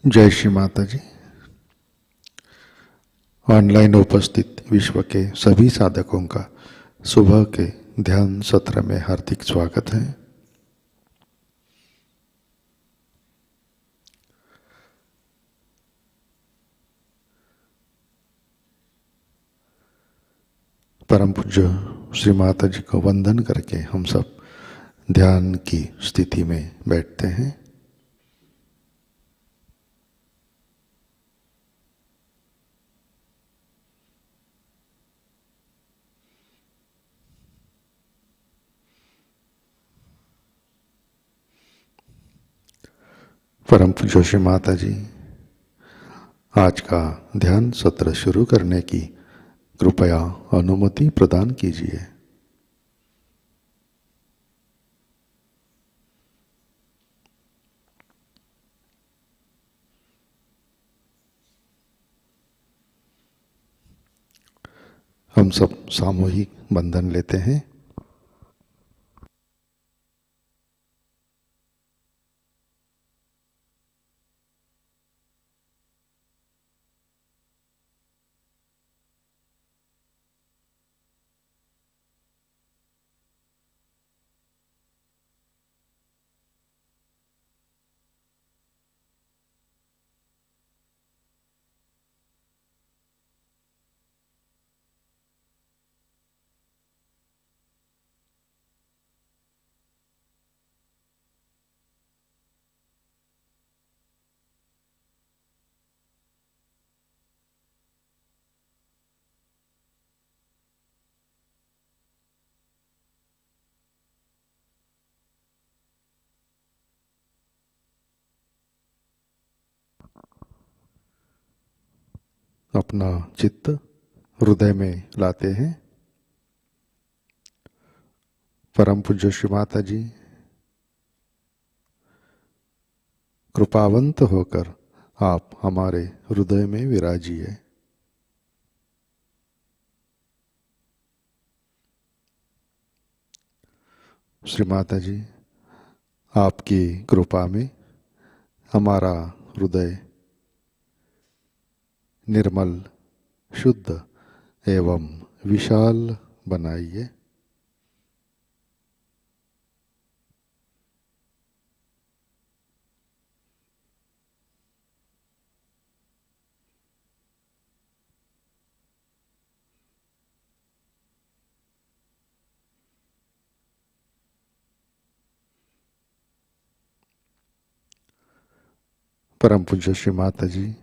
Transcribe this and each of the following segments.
जय श्री माता जी। ऑनलाइन उपस्थित विश्व के सभी साधकों का सुबह के ध्यान सत्र में हार्दिक स्वागत है। परम पूज्य श्री माता जी को वंदन करके हम सब ध्यान की स्थिति में बैठते हैं। परम पूज्य श्री माता जी आज का ध्यान सत्र शुरू करने की कृपया अनुमति प्रदान कीजिए। हम सब सामूहिक बंधन लेते हैं। अपना चित्त हृदय में लाते हैं। परम पूज्य श्री माता जी कृपावंत होकर आप हमारे हृदय में विराजिए। श्री माता जी आपकी कृपा में हमारा हृदय निर्मल, शुद्ध एवं विशाल बनाइए। परम पूज्य श्री माता जी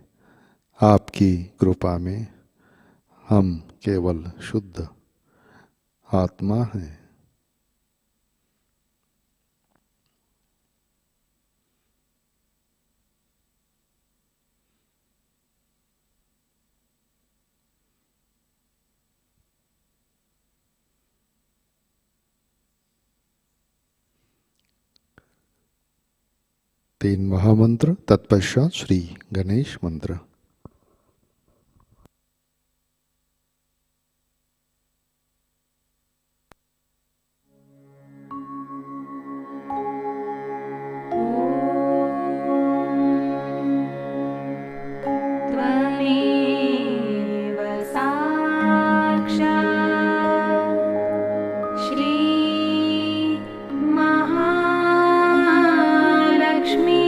आपकी कृपा में हम केवल शुद्ध आत्मा हैं। तीन महामंत्र तत्पश्चात श्री गणेश मंत्र। महालक्ष्मी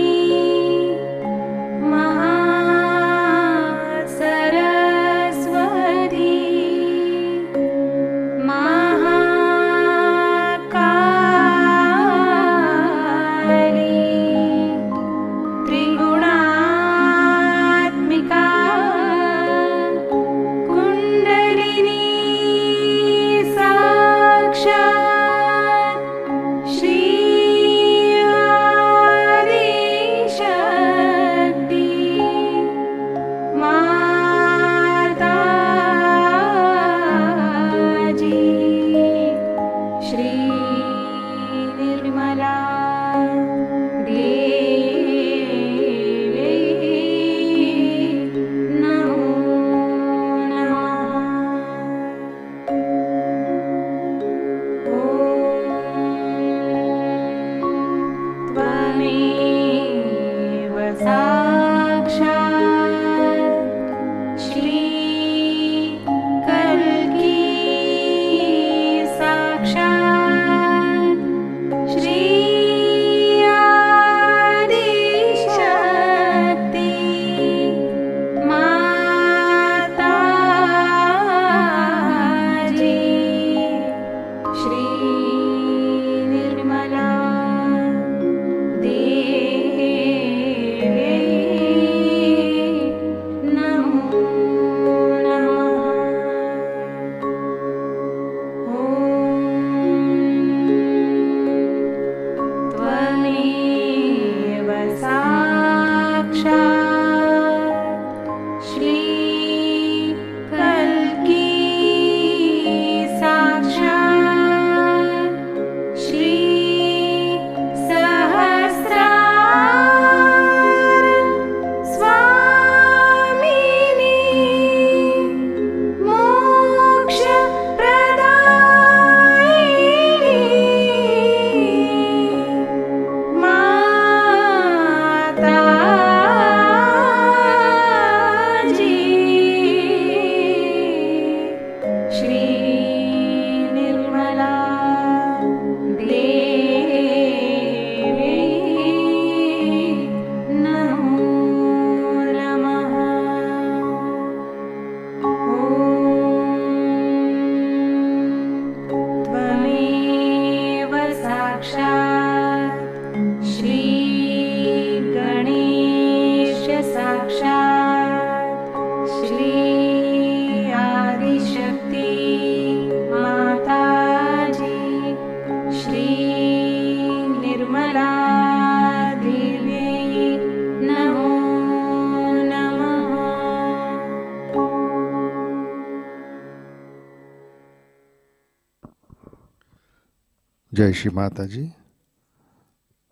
जय श्री माता जी।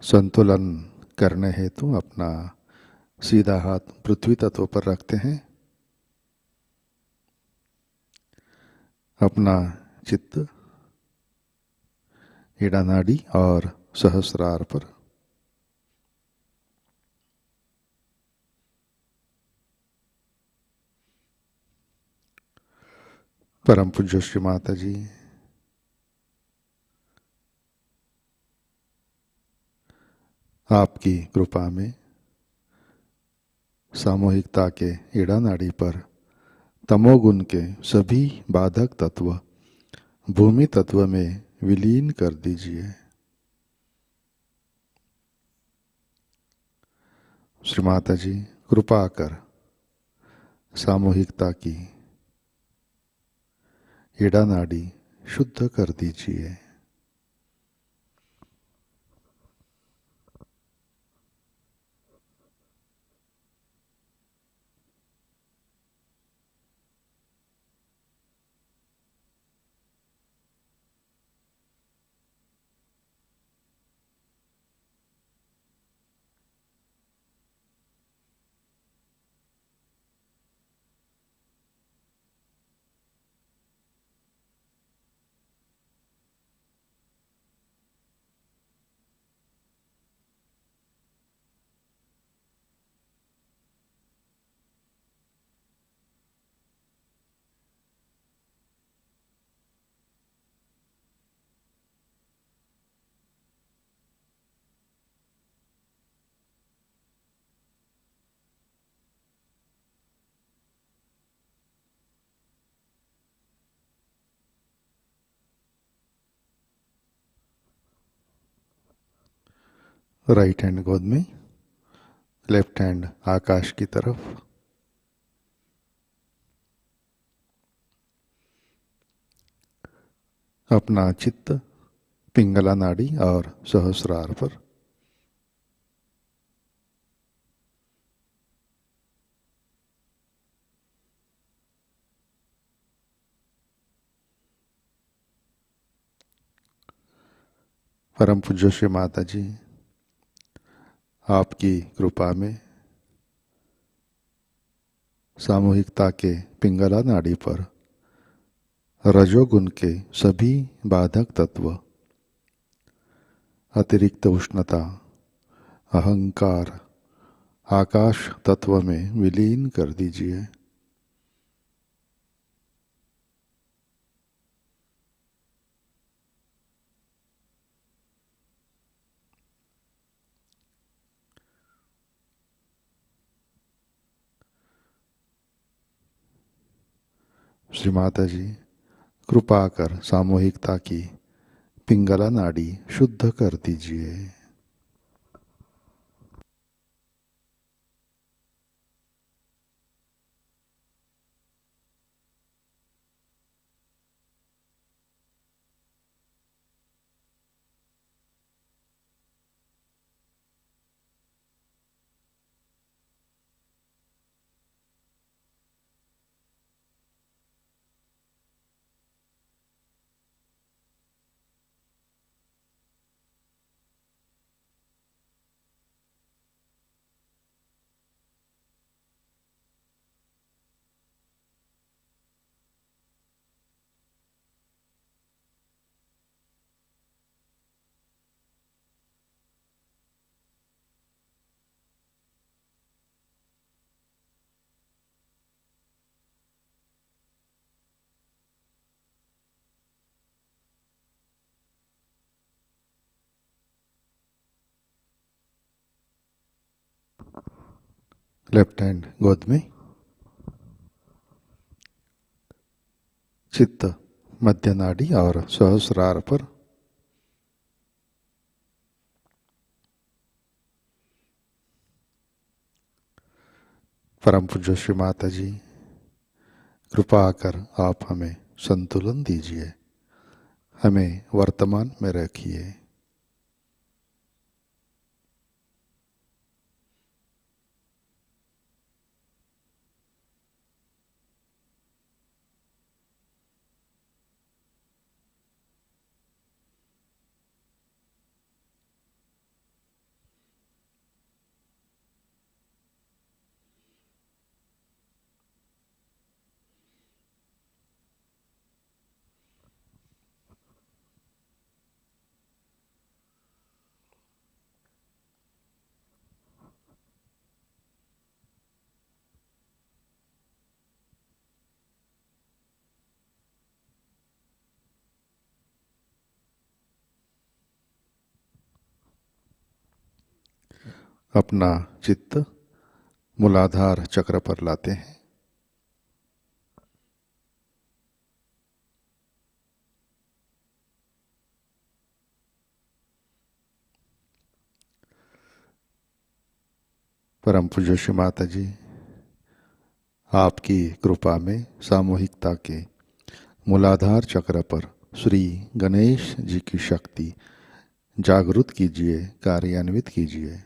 संतुलन करने हेतु अपना सीधा हाथ पृथ्वी तत्व पर रखते हैं। अपना चित्त ईड़ा नाड़ी और सहस्रार पर। परम पूज्य श्री माता जी आपकी कृपा में सामूहिकता के ईड़ा नाड़ी पर तमोगुण के सभी बाधक तत्व भूमि तत्व में विलीन कर दीजिए। श्री माता जी कृपा कर सामूहिकता की ईड़ा नाड़ी शुद्ध कर दीजिए। राइट हैंड गोद में, लेफ्ट हैंड आकाश की तरफ। अपना चित्त पिंगला नाड़ी और सहस्रार पर। परम पूज्य श्री माता जी आपकी कृपा में सामूहिकता के पिंगला नाड़ी पर रजोगुण के सभी बाधक तत्व अतिरिक्त उष्णता अहंकार आकाश तत्व में विलीन कर दीजिए। श्री माता जी कृपा कर सामूहिकता की पिंगला नाड़ी शुद्ध कर दीजिए। लेफ्ट हैंड गोद में, चित्त मध्य नाड़ी और सहस्रार पर। परम पूज्य श्री माता जी कृपा कर आप हमें संतुलन दीजिए, हमें वर्तमान में रखिए। अपना चित्त मूलाधार चक्र पर लाते हैं। परम पूज्य श्री माता जी, आपकी कृपा में सामूहिकता के मूलाधार चक्र पर श्री गणेश जी की शक्ति जागृत कीजिए, कार्यान्वित कीजिए।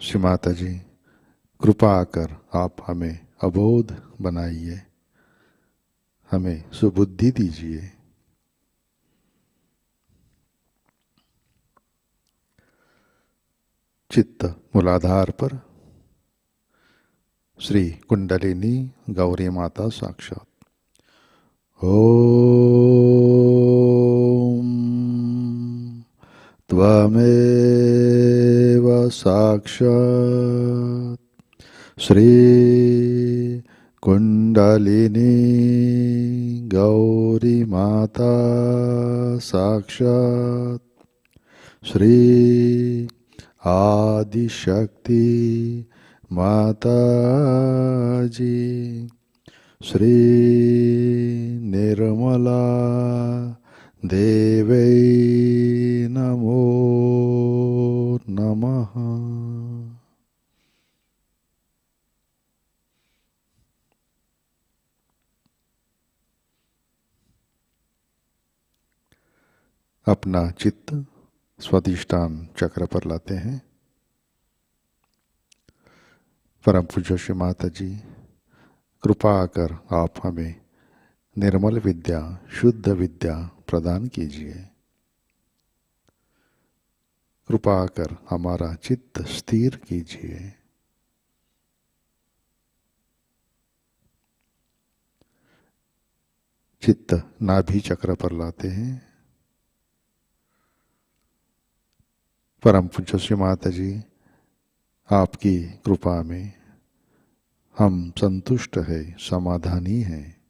श्री माता जी, कृपा आकर आप हमें अबोध बनाइए, हमें सुबुद्धि दीजिए। चित्त मूलाधार पर श्री कुंडलिनी गौरी माता साक्षात। ओम त्वमेव साक्षात् श्री कुंडलिनी गौरी माता साक्षात् श्री आदिशक्ति माताजी श्री निर्मला देवै नमो नमः। अपना चित्त स्वाधिष्ठान चक्र पर लाते हैं। परम पूज्य श्री माता जी, कृपा आकर आप हमें निर्मल विद्या, शुद्ध विद्या प्रदान कीजिए। कृपा आकर हमारा चित्त स्थिर कीजिए। चित्त नाभि चक्र पर लाते हैं। परम पूज्य श्री माता जी, आपकी कृपा में हम संतुष्ट है, समाधानी हैं।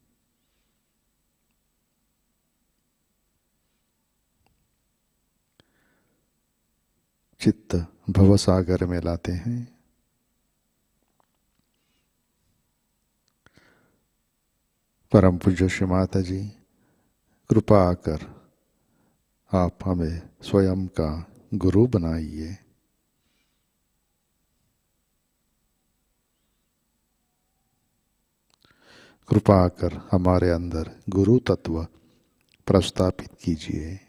चित्त भवसागर में लाते हैं। परम पूज्य श्री माता जी, कृपा आकर आप हमें स्वयं का गुरु बनाइए। कृपा आकर हमारे अंदर गुरु तत्व प्रस्थापित कीजिए।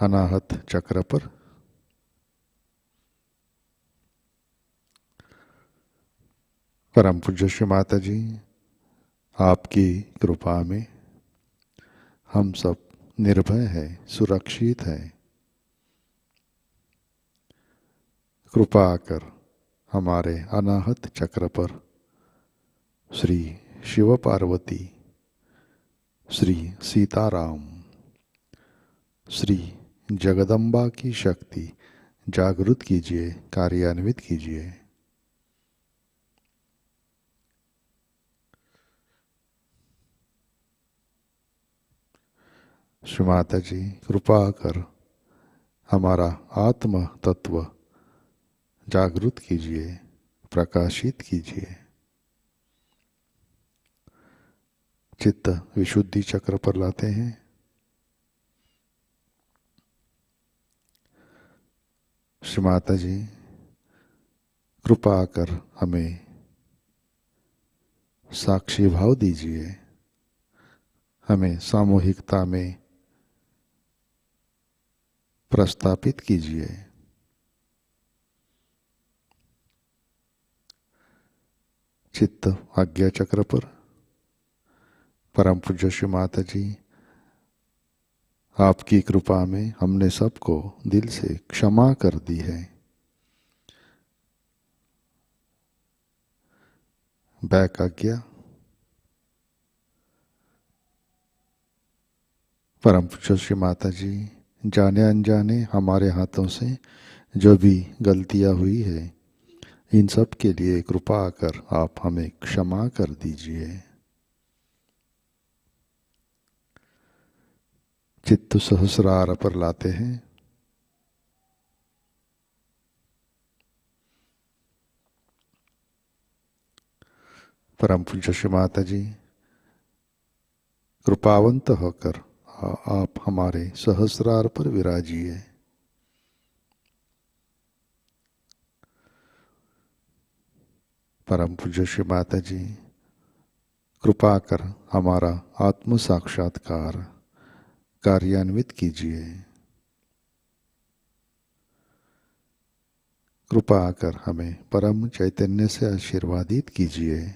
अनाहत चक्र पर परम पूज्य श्री माता जी, आपकी कृपा में हम सब निर्भय है, सुरक्षित है। कृपा आकर हमारे अनाहत चक्र पर श्री शिव पार्वती, श्री सीताराम, श्री जगदम्बा की शक्ति जागृत कीजिए, कार्यान्वित कीजिए। श्री माता जी, कृपा कर हमारा आत्म तत्व जागृत कीजिए, प्रकाशित कीजिए। चित्त विशुद्धि चक्र पर लाते हैं। श्री माता जी, कृपा कर हमें साक्षी भाव दीजिए, हमें सामूहिकता में प्रस्थापित कीजिए। चित्त आज्ञा चक्र पर परम पूज्य श्री माता जी, आपकी कृपा में हमने सबको दिल से क्षमा कर दी है। बैक आज्ञा। परम पूज्य श्री माता जी, जाने अनजाने हमारे हाथों से जो भी गलतियां हुई है, इन सब के लिए कृपा कर आप हमें क्षमा कर दीजिए। चित्त सहस्रार पर लाते हैं। परम पूज्य श्री माता जी, कृपावंत होकर आप हमारे सहस्रार पर विराजिए। परम पूज्य श्री माता जी, कृपा कर हमारा आत्म साक्षात्कार कार्यान्वित कीजिए। कृपा कर हमें परम चैतन्य से आशीर्वादित कीजिए।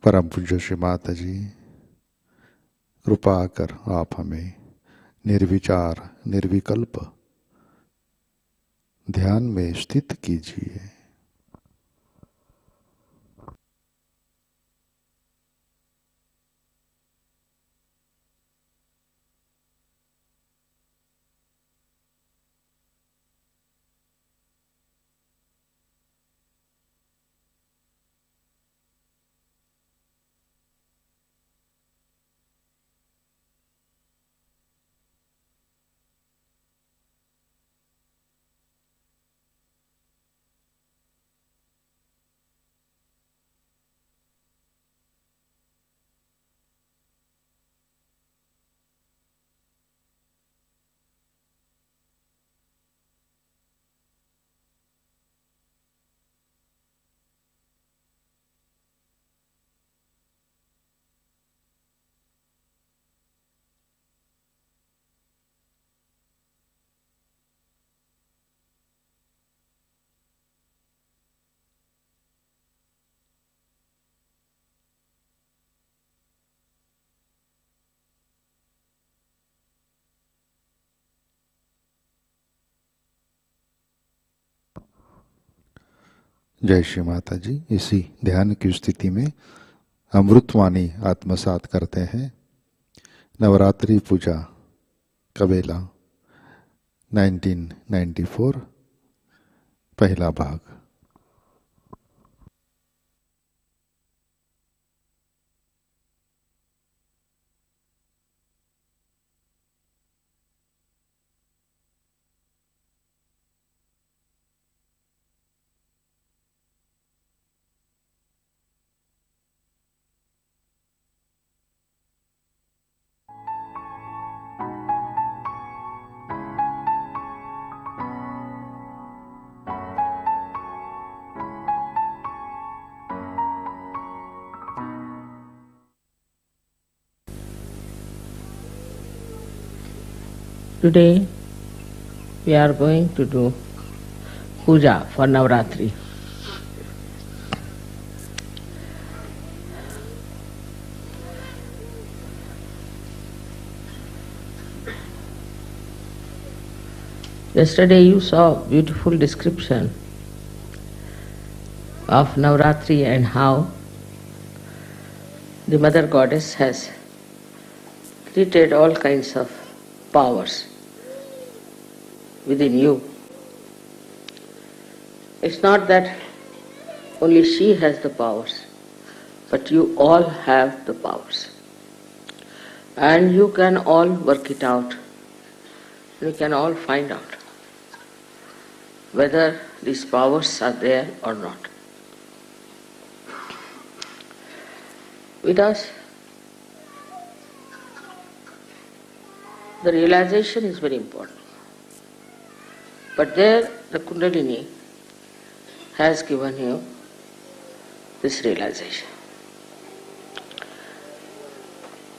परम पूज्य श्री माता जी, कृपा कर आप हमें निर्विचार निर्विकल्प ध्यान में स्थित कीजिए। जय श्री माता जी। इसी ध्यान की स्थिति में अमृतवाणी आत्मसात करते हैं। नवरात्रि पूजा कबेला 1994 पहला भाग। Today we are going to do Puja for Navaratri. Yesterday you saw beautiful description of Navaratri and how the Mother Goddess has created all kinds of powers within you. It's not that only she has the powers, but you all have the powers. And you can all work it out. You can all find out whether these powers are there or not. With us, the realization is very important. But there, the Kundalini has given you this realization.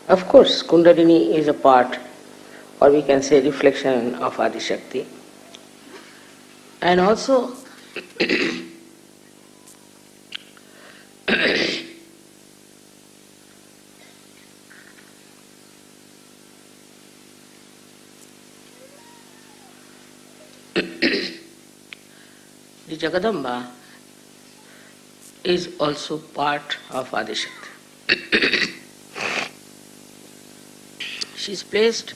Of course, Kundalini is a part, or we can say reflection of Adi Shakti. And also, the the Jagadamba is also part of Adishakti. She is placed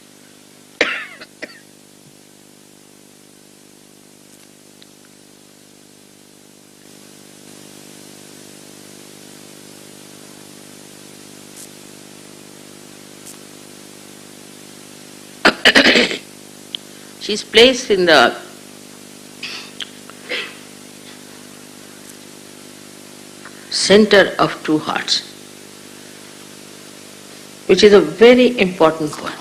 in the center of two hearts, which is a very important point.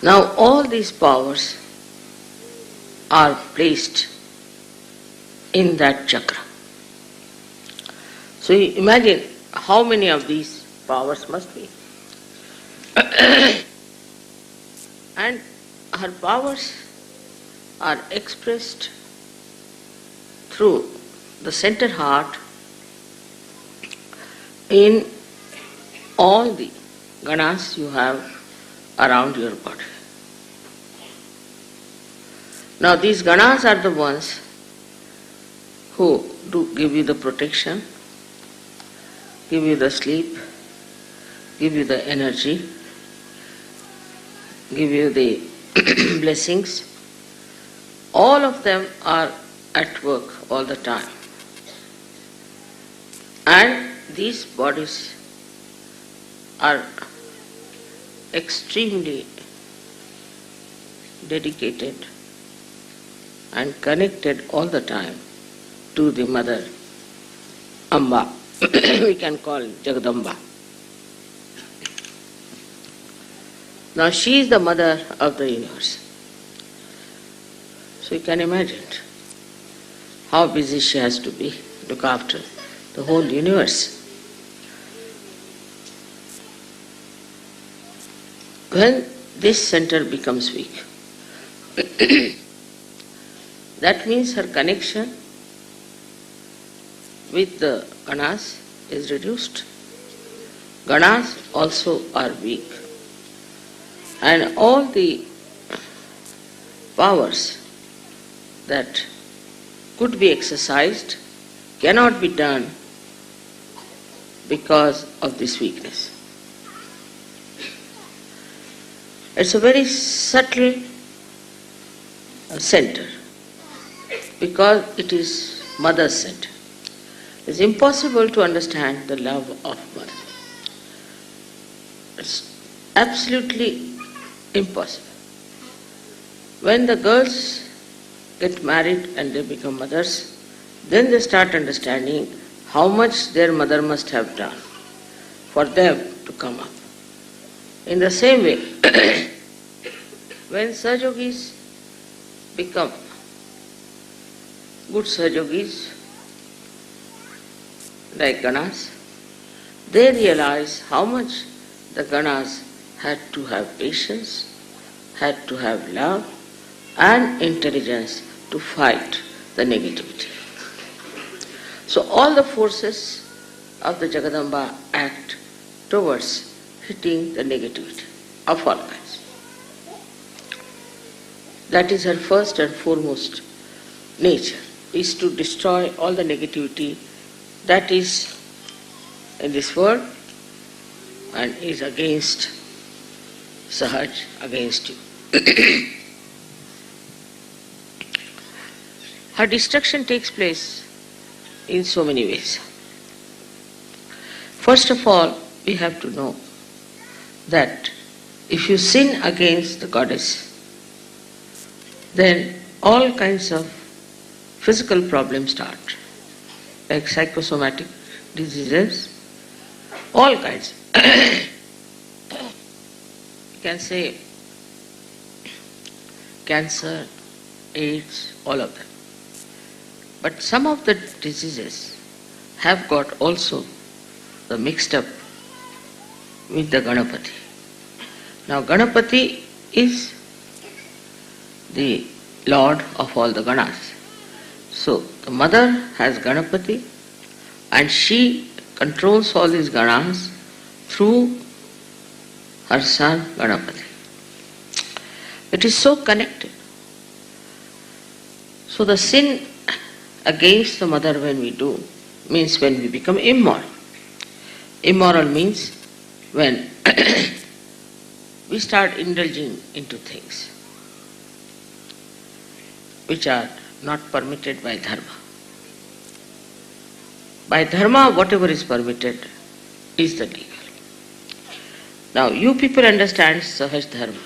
Now all these powers are placed in that chakra. So you imagine how many of these powers must be. And her powers are expressed through the center heart in all the ganas you have around your body. Now these ganas are the ones who do give you the protection, give you the sleep, give you the energy, give you the blessings. All of them are at work all the time. And these bodies are extremely dedicated and connected all the time to the Mother Amba. We can call Jagadamba. Now she is the mother of the universe. So you can imagine how busy she has to be, look after the whole universe. When this center becomes weak, that means her connection with the ganas is reduced. Ganas also are weak. And all the powers that could be exercised cannot be done because of this weakness. It's a very subtle center because it is mother's center. It's impossible to understand the love of mother. It's absolutely impossible. When the girls get married and they become mothers, then they start understanding how much their mother must have done for them to come up. In the same way, when Sahajogis become good Sahajogis, like Ganas, they realize how much the Ganas had to have patience, had to have love and intelligence to fight the negativity. So all the forces of the Jagadamba act towards hitting the negativity of all kinds. That is her first and foremost nature, is to destroy all the negativity that is in this world and is against Sahaj, against you. Her destruction takes place in so many ways. First of all, we have to know that if you sin against the goddess, then all kinds of physical problems start, like psychosomatic diseases, all kinds. You can say cancer, AIDS, all of them. But some of the diseases have got also the mixed up with the Ganapati. Now Ganapati is the Lord of all the Ganas. So the mother has Ganapati and she controls all these Ganas through her son Ganapati. It is so connected. So the sin against the mother when we do means when we become immoral. Immoral means when we start indulging into things which are not permitted by dharma. By dharma, whatever is permitted is the legal. Now, you people understand Sahaj Dharma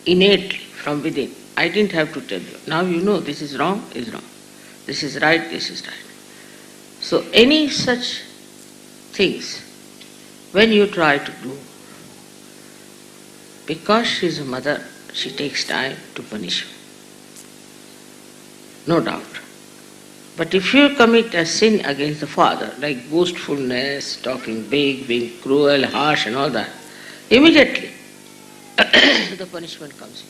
innately from within. I didn't have to tell you. Now you know this is wrong, is wrong. This is right, this is right. So any such things, when you try to do, because she is a mother, she takes time to punish you. No doubt. But if you commit a sin against the father, like boastfulness, talking big, being cruel, harsh and all that, immediately the punishment comes in.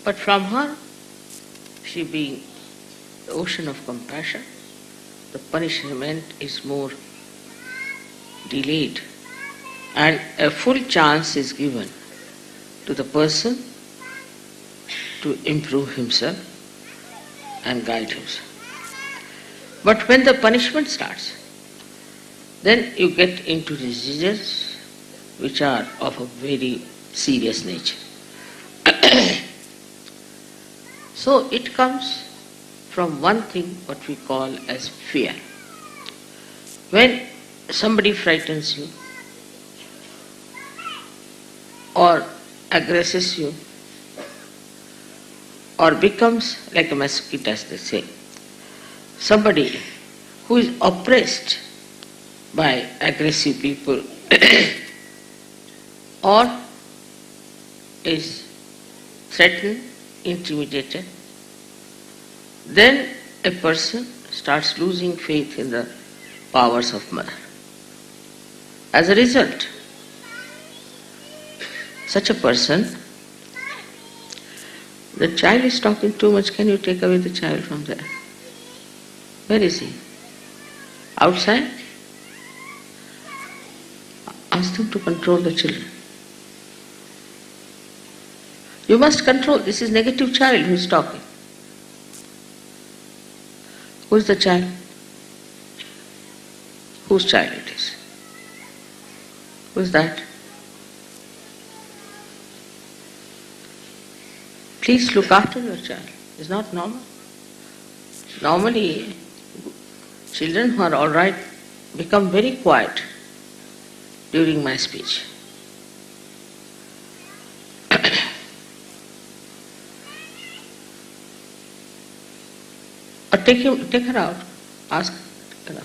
But from her, she being the ocean of compassion, the punishment is more delayed and a full chance is given to the person to improve himself and guide himself. But when the punishment starts, then you get into diseases which are of a very serious nature. So it comes from one thing what we call as fear. When somebody frightens you or aggresses you or becomes like a mosquito, as they say, somebody who is oppressed by aggressive people or is threatened, intimidated, then a person starts losing faith in the powers of mother. As a result, such a person, the child is talking too much, can you take away the child from there? Where is he? Outside? Ask them to control the children. You must control. This is negative child who is talking. Who is the child? Whose child it is? Who is that? Please look after your child. It's not normal. Normally, children who are all right become very quiet during my speech. Or take her out. Ask her out.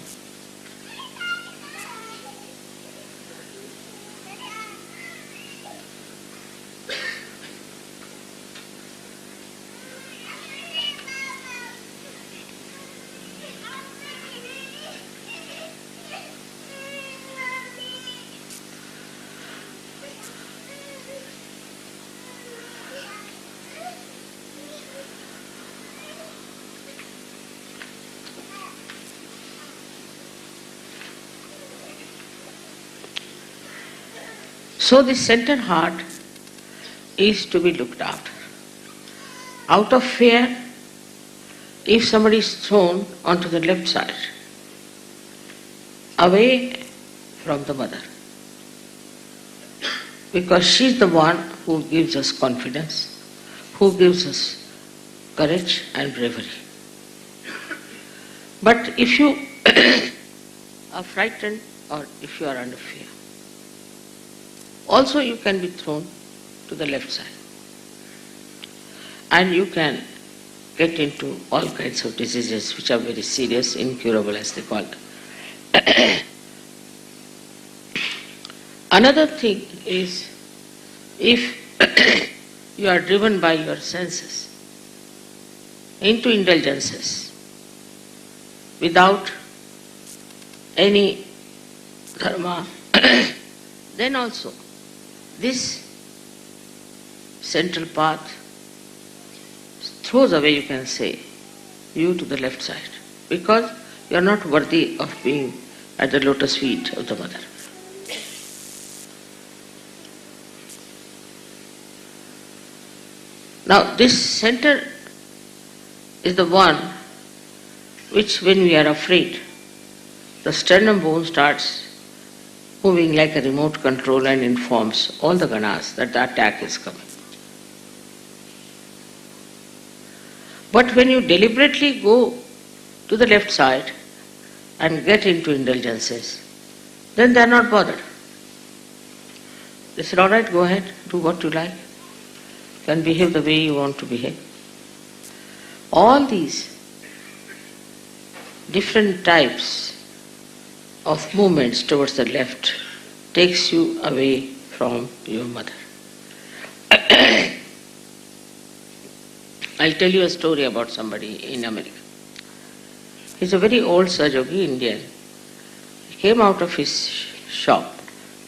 So this center heart is to be looked after. Out of fear, if somebody is thrown onto the left side, away from the mother, because she is the one who gives us confidence, who gives us courage and bravery. But if you are frightened or if you are under fear, also you can be thrown to the left side. And you can get into all kinds of diseases which are very serious, incurable as they call them. Another thing is, if you are driven by your senses into indulgences without any dharma, then also this central path throws away, you can say, you to the left side, because you are not worthy of being at the lotus feet of the mother. Now this center is the one which, when we are afraid, the sternum bone starts moving like a remote control and informs all the ganas that the attack is coming. But when you deliberately go to the left side and get into indulgences, then they are not bothered. They said, all right, go ahead, do what you like. You can behave the way you want to behave. All these different types of movements towards the left takes you away from your mother. I'll tell you a story about somebody in America. He's a very old Sahajayogi Indian. He came out of his shop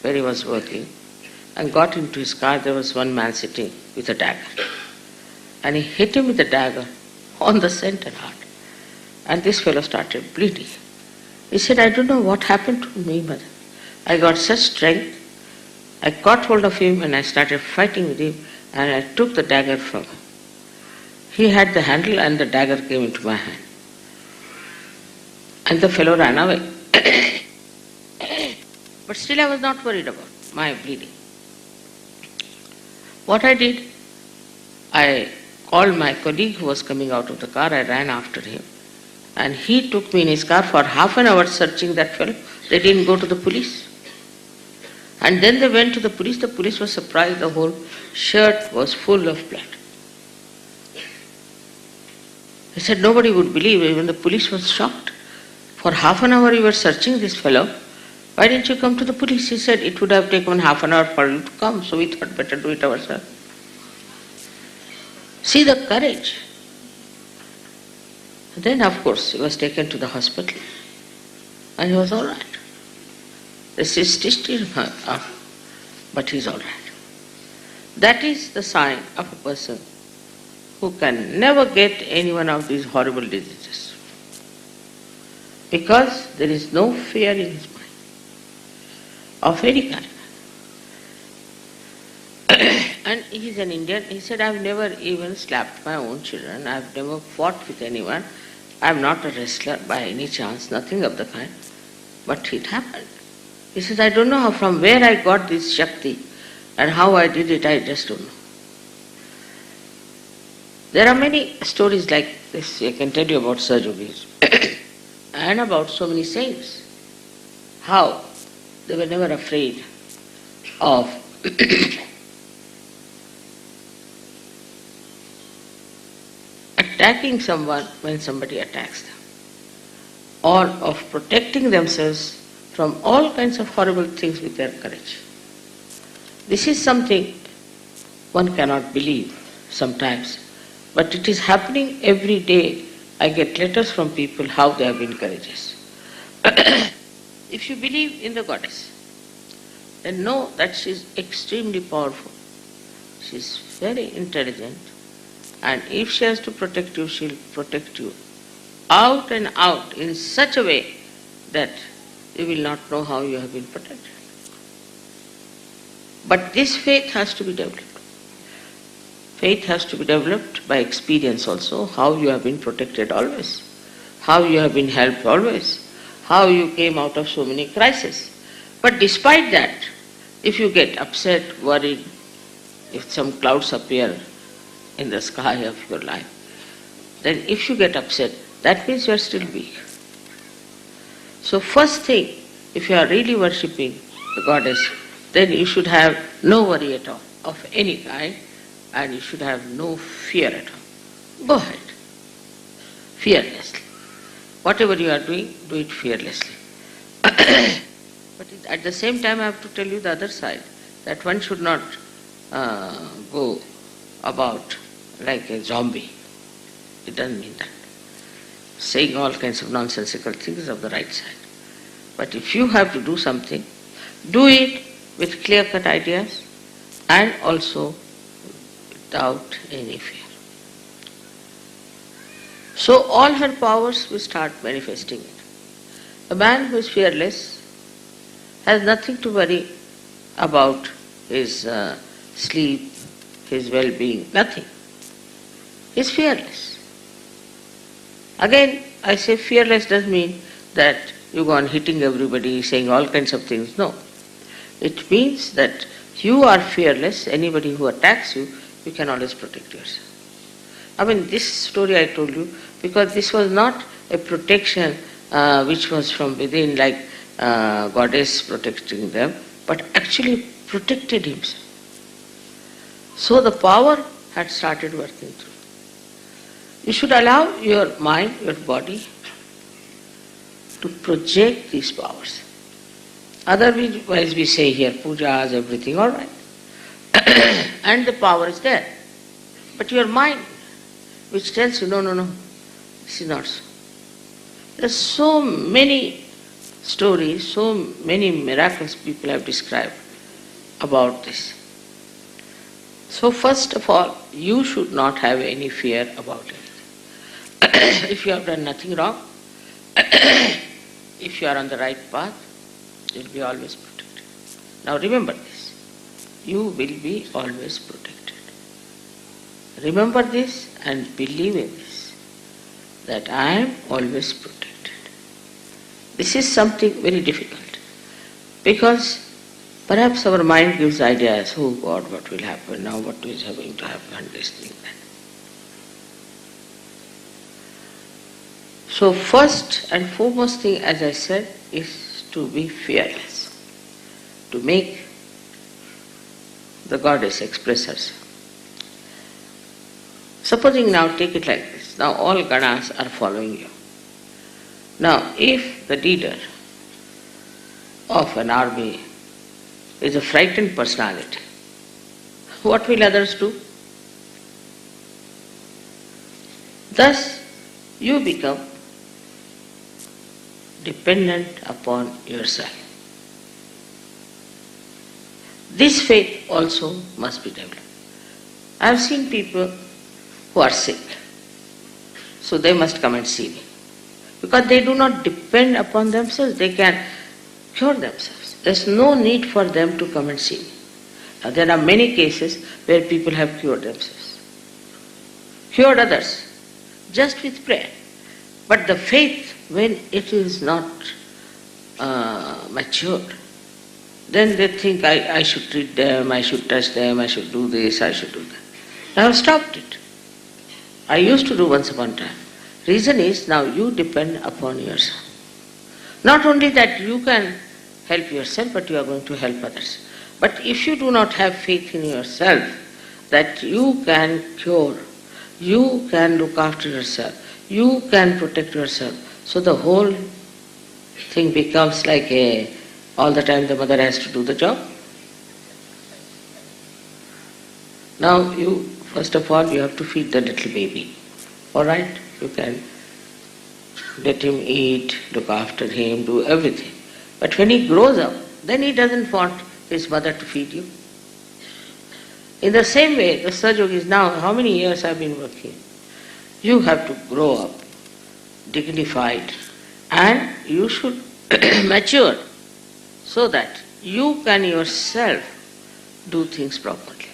where he was working and got into his car. There was one man sitting with a dagger. And he hit him with a dagger on the center heart. And this fellow started bleeding. He said, I don't know what happened to me, mother. I got such strength. I caught hold of him and I started fighting with him and I took the dagger from him. He had the handle and the dagger came into my hand. And the fellow ran away. But still I was not worried about my bleeding. What I did, I called my colleague who was coming out of the car. I ran after him. And he took me in his car for half an hour searching that fellow. They didn't go to the police. And then they went to the police. The police was surprised. The whole shirt was full of blood. He said nobody would believe. Even the police was shocked. For half an hour you were searching this fellow. Why didn't you come to the police? He said it would have taken half an hour for you to come. So we thought better do it ourselves. See the courage. Then of course he was taken to the hospital. And he was all right. They stitched him up. But he's all right. That is the sign of a person who can never get any one of these horrible diseases. Because there is no fear in his mind of any kind. And he's an Indian. He said, I've never even slapped my own children. I've never fought with anyone. I'm not a wrestler by any chance, nothing of the kind. But it happened. He says, I don't know from where I got this Shakti and how I did it, I just don't know. There are many stories like this I can tell you about Sahajogis and about so many saints. How they were never afraid of attacking someone when somebody attacks them, or of protecting themselves from all kinds of horrible things with their courage. This is something one cannot believe sometimes, but it is happening every day. I get letters from people how they have been courageous. If you believe in the goddess, then know that she is extremely powerful. She is very intelligent, and if she has to protect you, she will protect you out and out in such a way that you will not know how you have been protected. But this faith has to be developed. Faith has to be developed by experience also, how you have been protected always, how you have been helped always, how you came out of so many crises. But despite that, if you get upset, worried, if some clouds appear in the sky of your life, then if you get upset, that means you are still weak. So first thing, if you are really worshipping the goddess, then you should have no worry at all of any kind, and you should have no fear at all. Go ahead, fearlessly. Whatever you are doing, do it fearlessly. But at the same time I have to tell you the other side, that one should not go about like a zombie. It doesn't mean that. Saying all kinds of nonsensical things of the right side. But if you have to do something, do it with clear-cut ideas and also without any fear. So all her powers will start manifesting it. A man who is fearless has nothing to worry about his sleep, his well-being, nothing. He is fearless. Again, I say fearless doesn't mean that you go on hitting everybody, saying all kinds of things. No. It means that you are fearless. Anybody who attacks you, you can always protect yourself. I mean, this story I told you, because this was not a protection which was from within, like goddess protecting them, but actually protected himself. So the power had started working through. You should allow your mind, your body, to project these powers. Otherwise we say here, pujas, everything, all right. And the power is there. But your mind, which tells you, no, this is not so. There are so many stories, so many miracles people have described about this. So first of all, you should not have any fear about it. If you have done nothing wrong, if you are on the right path, you will be always protected. Now remember this, you will be always protected. Remember this and believe in this, that I am always protected. This is something very difficult, because perhaps our mind gives ideas, oh God, what will happen now, what is going to happen, this thing, that. So first and foremost thing, as I said, is to be fearless, to make the goddess express herself. Supposing now, take it like this, now all ganas are following you. Now if the leader of an army is a frightened personality, what will others do? Thus you become dependent upon yourself. This faith also must be developed. I have seen people who are sick, so they must come and see me. Because they do not depend upon themselves, they can cure themselves. There is no need for them to come and see me. Now there are many cases where people have cured themselves, cured others, just with prayer. But the faith, when it is not matured, then they think I should treat them, I should touch them, I should do this, I should do that. I have stopped it. I used to do once upon a time. Reason is, now you depend upon yourself. Not only that you can help yourself, but you are going to help others. But if you do not have faith in yourself, that you can cure, you can look after yourself, you can protect yourself, so the whole thing becomes like all the time the mother has to do the job. Now you, first of all, you have to feed the little baby. All right? You can let him eat, look after him, do everything. But when he grows up, then he doesn't want his mother to feed you. In the same way, the Sahajayoga is now, how many years I've been working? You have to grow up, dignified, and you should mature so that you can yourself do things properly.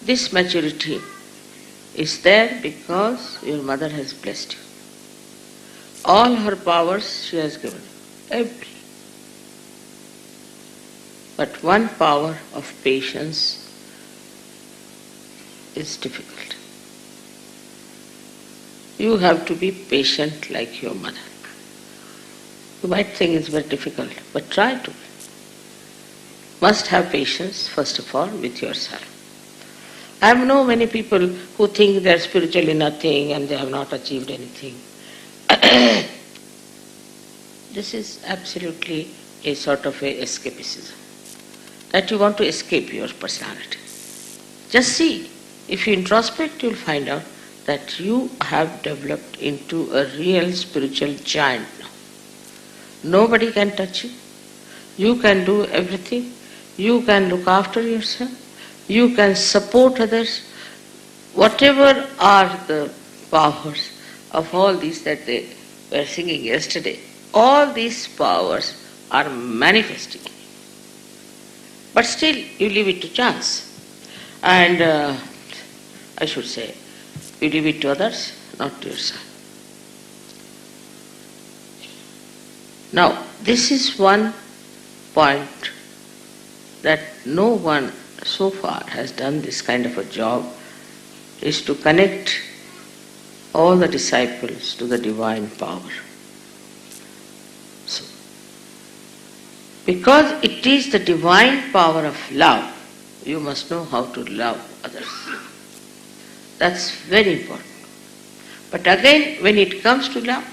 This maturity is there because your mother has blessed you. All her powers she has given you, every. But one power of patience is difficult. You have to be patient like your mother. You might think it's very difficult, but try to. Must have patience, first of all, with yourself. I know many people who think they are spiritually nothing and they have not achieved anything. This is absolutely a sort of a escapism, that you want to escape your personality. Just see, if you introspect, you will find out that you have developed into a real spiritual giant now. Nobody can touch you. You can do everything. You can look after yourself. You can support others. Whatever are the powers of all these that they were singing yesterday, all these powers are manifesting. But still, you leave it to chance. And I should say, you leave it to others, not to yourself. Now, this is one point that no one so far has done this kind of a job, is to connect all the disciples to the divine power. So, because it is the divine power of love, you must know how to love others. That's very important. But again, when it comes to love,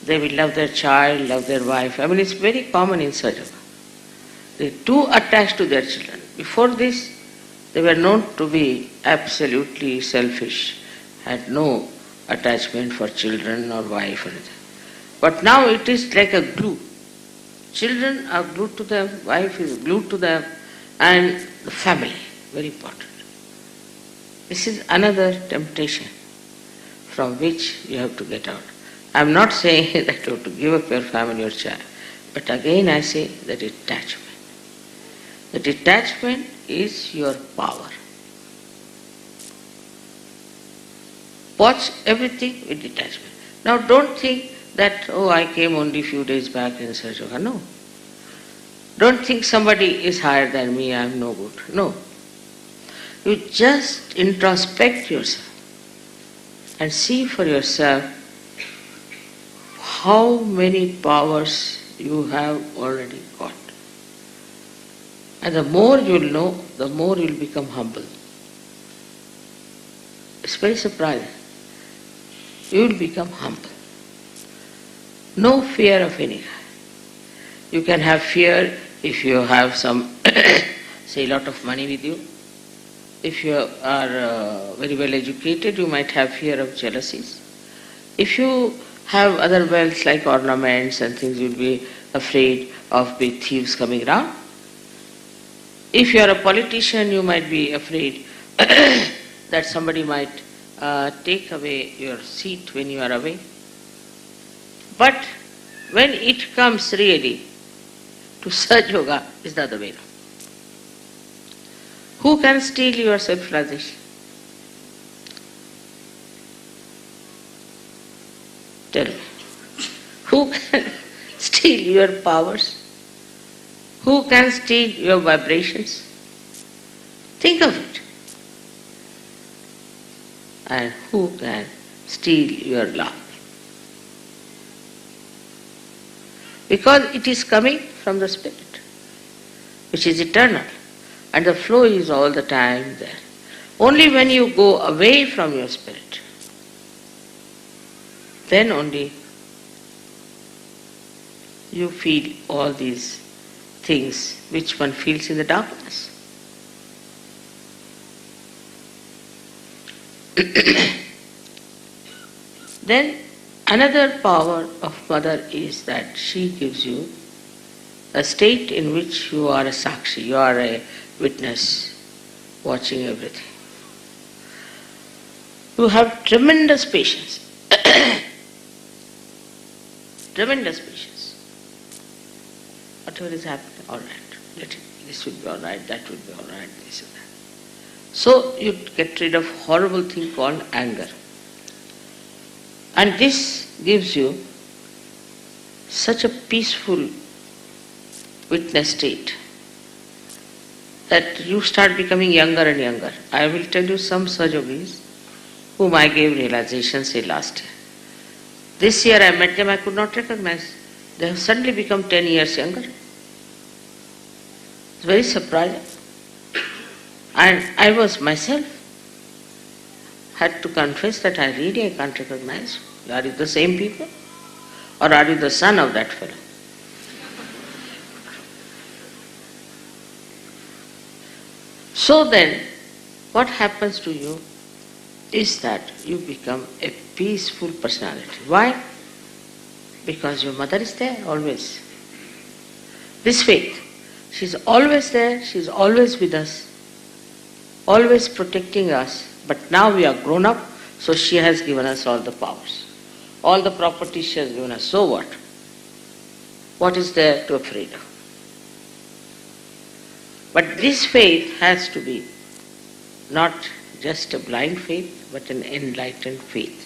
they will love their child, love their wife. I mean, it's very common in Sahajayoga. They are too attached to their children. Before this, they were known to be absolutely selfish, had no attachment for children or wife or anything. But now it is like a glue. Children are glued to them, wife is glued to them, and the family, very important. This is another temptation from which you have to get out. I am not saying that you have to give up your family or child, but again I say the detachment. The detachment is your power. Watch everything with detachment. Now don't think that, oh, I came only few days back in Sahajayoga. No. Don't think somebody is higher than me, I am no good. No. You just introspect yourself and see for yourself how many powers you have already got. And the more you will know, the more you will become humble. It's very surprising. You will become humble. No fear of any kind. You can have fear if you have some, say, a lot of money with you. If you are very well educated, you might have fear of jealousies. If you have other wealth like ornaments and things, you will be afraid of big thieves coming around. If you are a politician, you might be afraid that somebody might take away your seat when you are away. But when it comes really to Sahajayoga, is the other way around. Who can steal your self-realization? Tell me. Who can steal your powers? Who can steal your vibrations? Think of it. And who can steal your love? Because it is coming from the Spirit, which is eternal, and the flow is all the time there. Only when you go away from your Spirit, then only you feel all these things which one feels in the darkness. Then another power of Mother is that she gives you a state in which you are a sakshi, you are a witness, watching everything. You have tremendous patience. Tremendous patience. Whatever is happening, all right. This will be all right, that will be all right, this and that. So you get rid of horrible thing called anger. And this gives you such a peaceful witness state that you start becoming younger and younger. I will tell you some Sahajogis whom I gave realization, say, last year. This year I met them, I could not recognize. They have suddenly become 10 years younger. It's very surprising. And I was myself, had to confess that I can't recognize you. Are you the same people? Or are you the son of that fellow? So then, what happens to you is that you become a peaceful personality. Why? Because your mother is there always. This faith, she's always there, she's always with us, always protecting us. But now we are grown up, so she has given us all the powers. All the properties she has given us. So what? What is there to afraid of? But this faith has to be not just a blind faith, but an enlightened faith.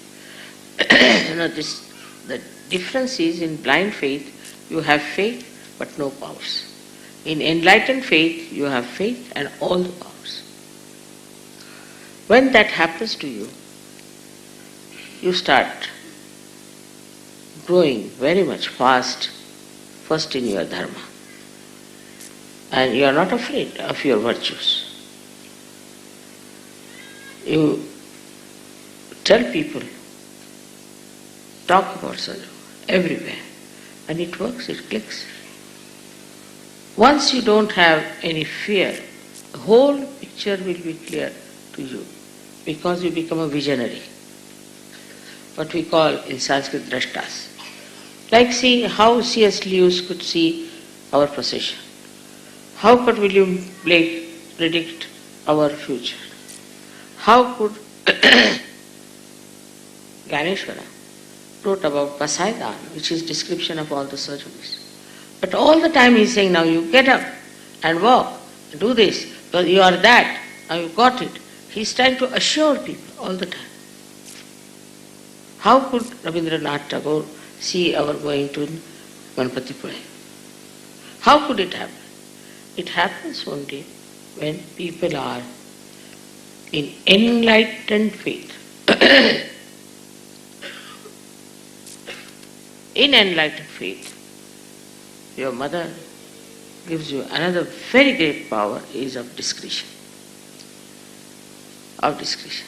The difference is, in blind faith, you have faith but no powers. In enlightened faith, you have faith and all the powers. When that happens to you, you start growing very much fast, first in your dharma. And you are not afraid of your virtues. You tell people, talk about Sahajayoga everywhere, and it works, it clicks. Once you don't have any fear, the whole picture will be clear to you, because you become a visionary. What we call in Sanskrit drashtas. Like see how C.S. Lewis could see our procession. How could William Blake predict our future? How could Ganeshwara wrote about Pasaidan, which is description of all the surgeries. But all the time he's saying, now you get up and walk, do this, because you are that, now you got it. He's trying to assure people all the time. How could Rabindranath Tagore see our going to Ganpati Pune? How could it happen? It happens only when people are in enlightened faith. In enlightened faith, your mother gives you another very great power, is of discretion. Of discretion.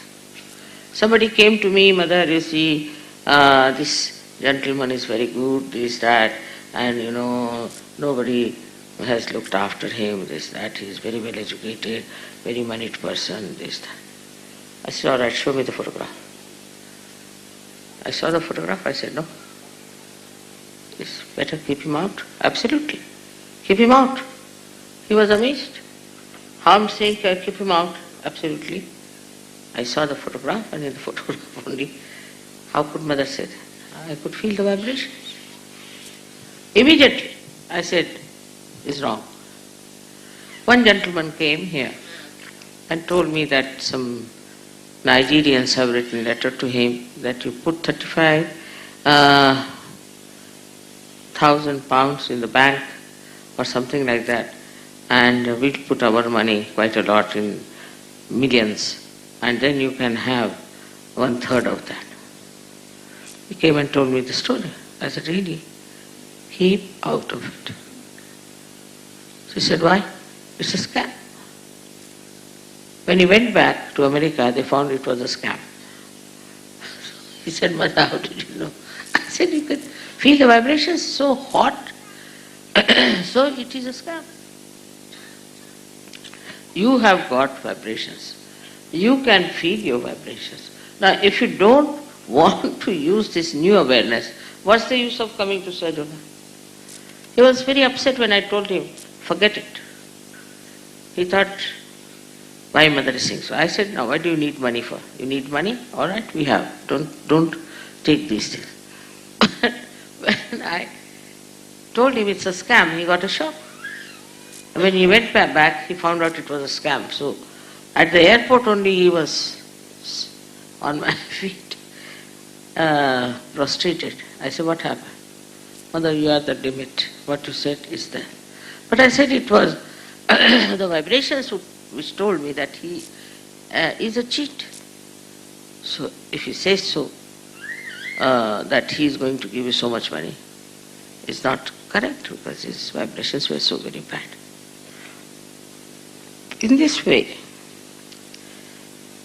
Somebody came to me, mother, you see, this gentleman is very good, this, that, and nobody has looked after him, this, that, he is very well educated, very moneyed person, this, that. I said, all right, show me the photograph. I saw the photograph, I said, no. It's better keep him out. Absolutely. Keep him out. He was amazed. How I'm saying keep him out? Absolutely. I saw the photograph, and in the photograph only, how could mother say that? I could feel the vibrations. Immediately, I said, it's wrong. One gentleman came here and told me that some Nigerians have written a letter to him that you put 35,000 pounds in the bank or something like that, and we'll put our money, quite a lot, in millions, and then you can have 1/3 of that. He came and told me the story. I said, really? Keep out of it. She said, why? It's a scam. When he went back to America, they found it was a scam. He said, mother, how did you know? I said, you could feel the vibrations so hot, so it is a scam. You have got vibrations. You can feel your vibrations. Now, if you don't want to use this new awareness, what's the use of coming to Sahajayoga? He was very upset when I told him, forget it. He thought, my mother is saying so. I said, now what do you need money for? You need money? All right, we have. Don't take these things. When I told him it's a scam, he got a shock. When he went back, he found out it was a scam. So at the airport only he was on my feet, prostrated. I said, what happened? Mother, you are the limit. What you said is that. But I said it was the vibrations which told me that he is a cheat. So if he says so, that he is going to give you so much money, it's not correct, because his vibrations were so very bad. In this way,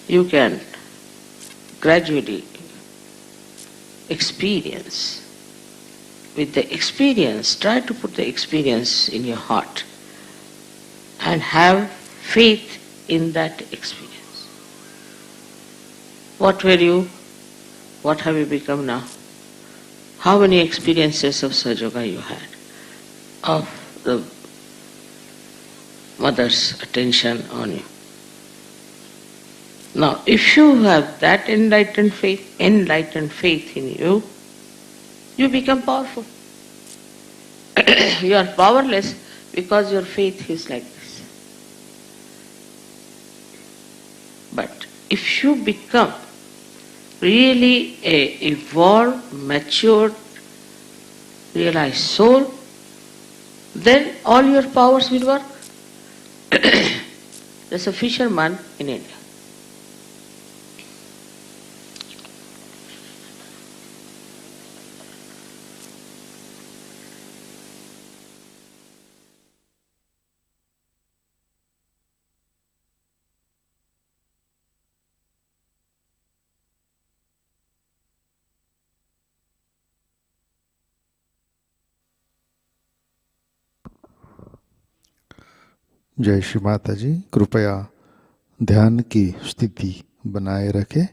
you can gradually experience. With the experience, try to put the experience in your heart and have faith in that experience. What were you? What have you become now? How many experiences of Sahajayoga you had? Of the mother's attention on you. Now, if you have that enlightened faith in you, you become powerful. You are powerless because your faith is like this. But if you become really a evolved, matured, realized soul, then all your powers will work. There's a fisherman in India. जय श्री माता जी। कृपया ध्यान की स्थिति बनाए रखें।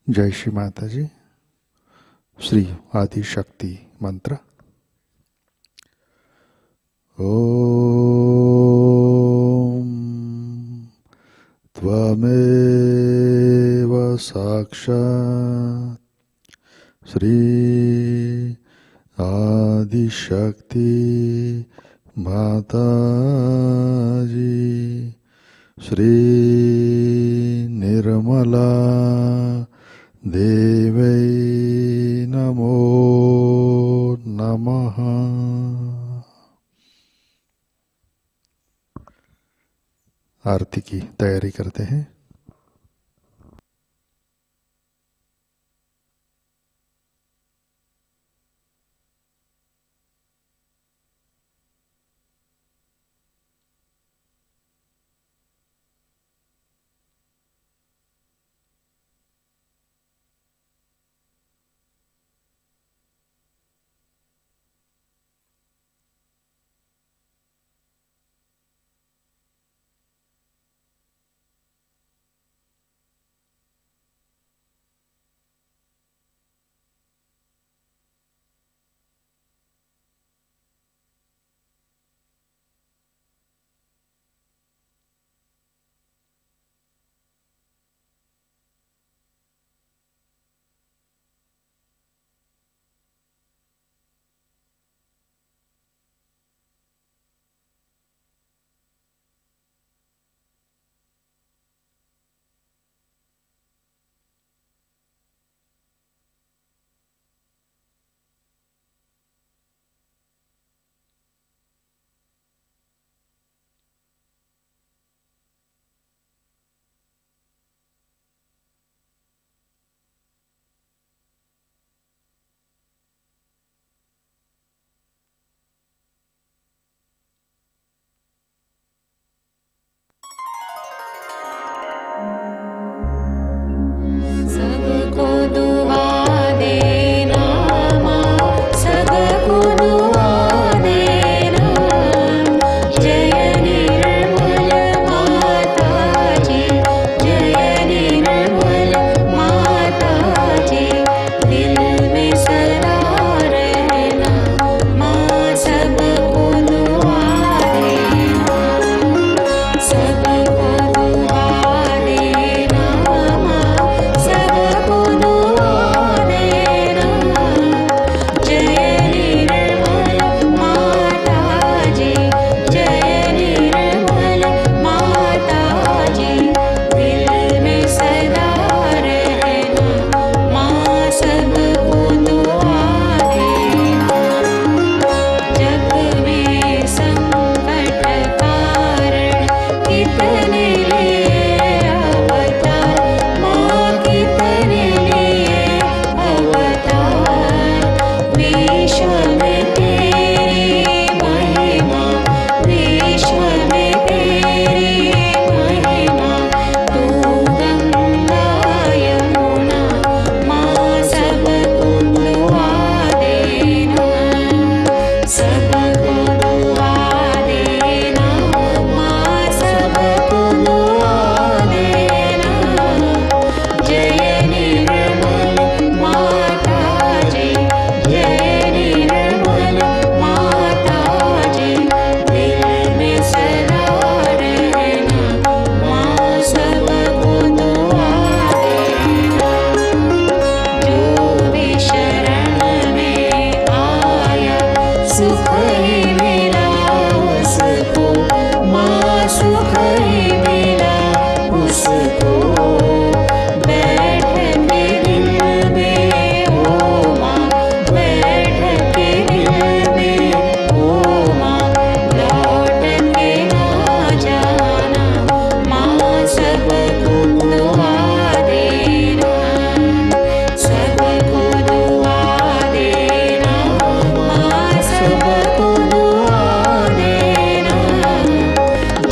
जय श्री माता जी। श्री आदि शक्ति मंत्र। ओम त्वमेव साक्षात् श्री आदि शक्ति माताजी श्री निर्मला देवै नमो नमः। आरती की तैयारी करते हैं।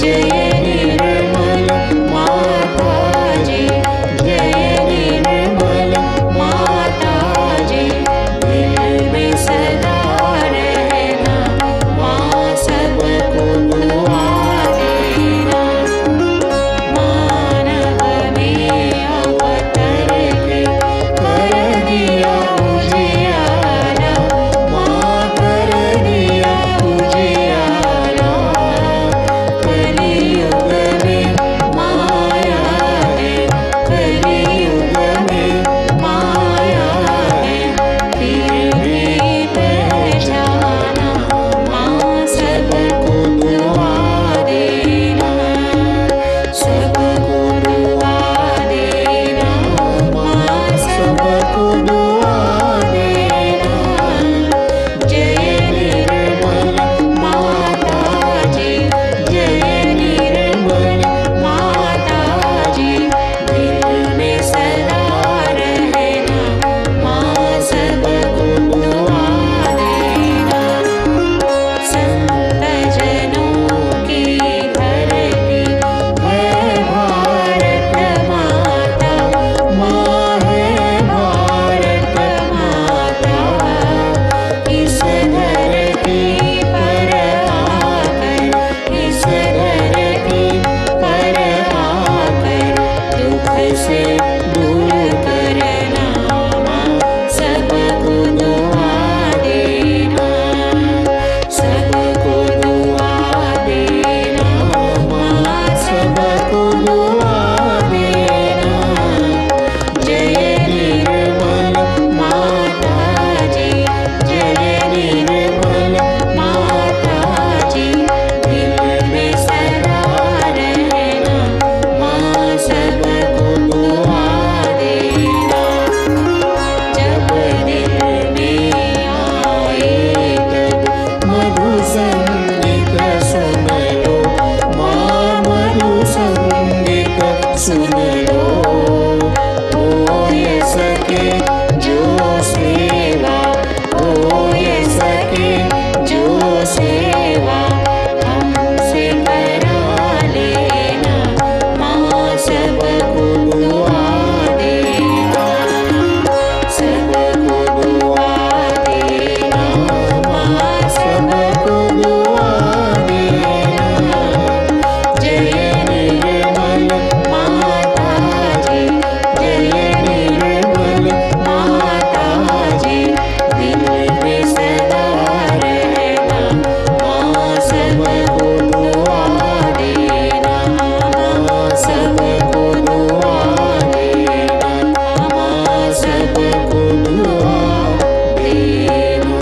जय निर्मल माता सुन लो, हो ये सके जो सेवा, हो ये सके जो सेवा हमसे करा लेना, माँ सबको दुआ देना, सबको दुआ देना, माँ सबको दुआ देना। जय निर्मल माताजी, जय निर्मल माताजी, दिल में सदा रहना, माँ सबको दुआ देना, माँ सबको दुआ देना, माँ सबको दुआ देना।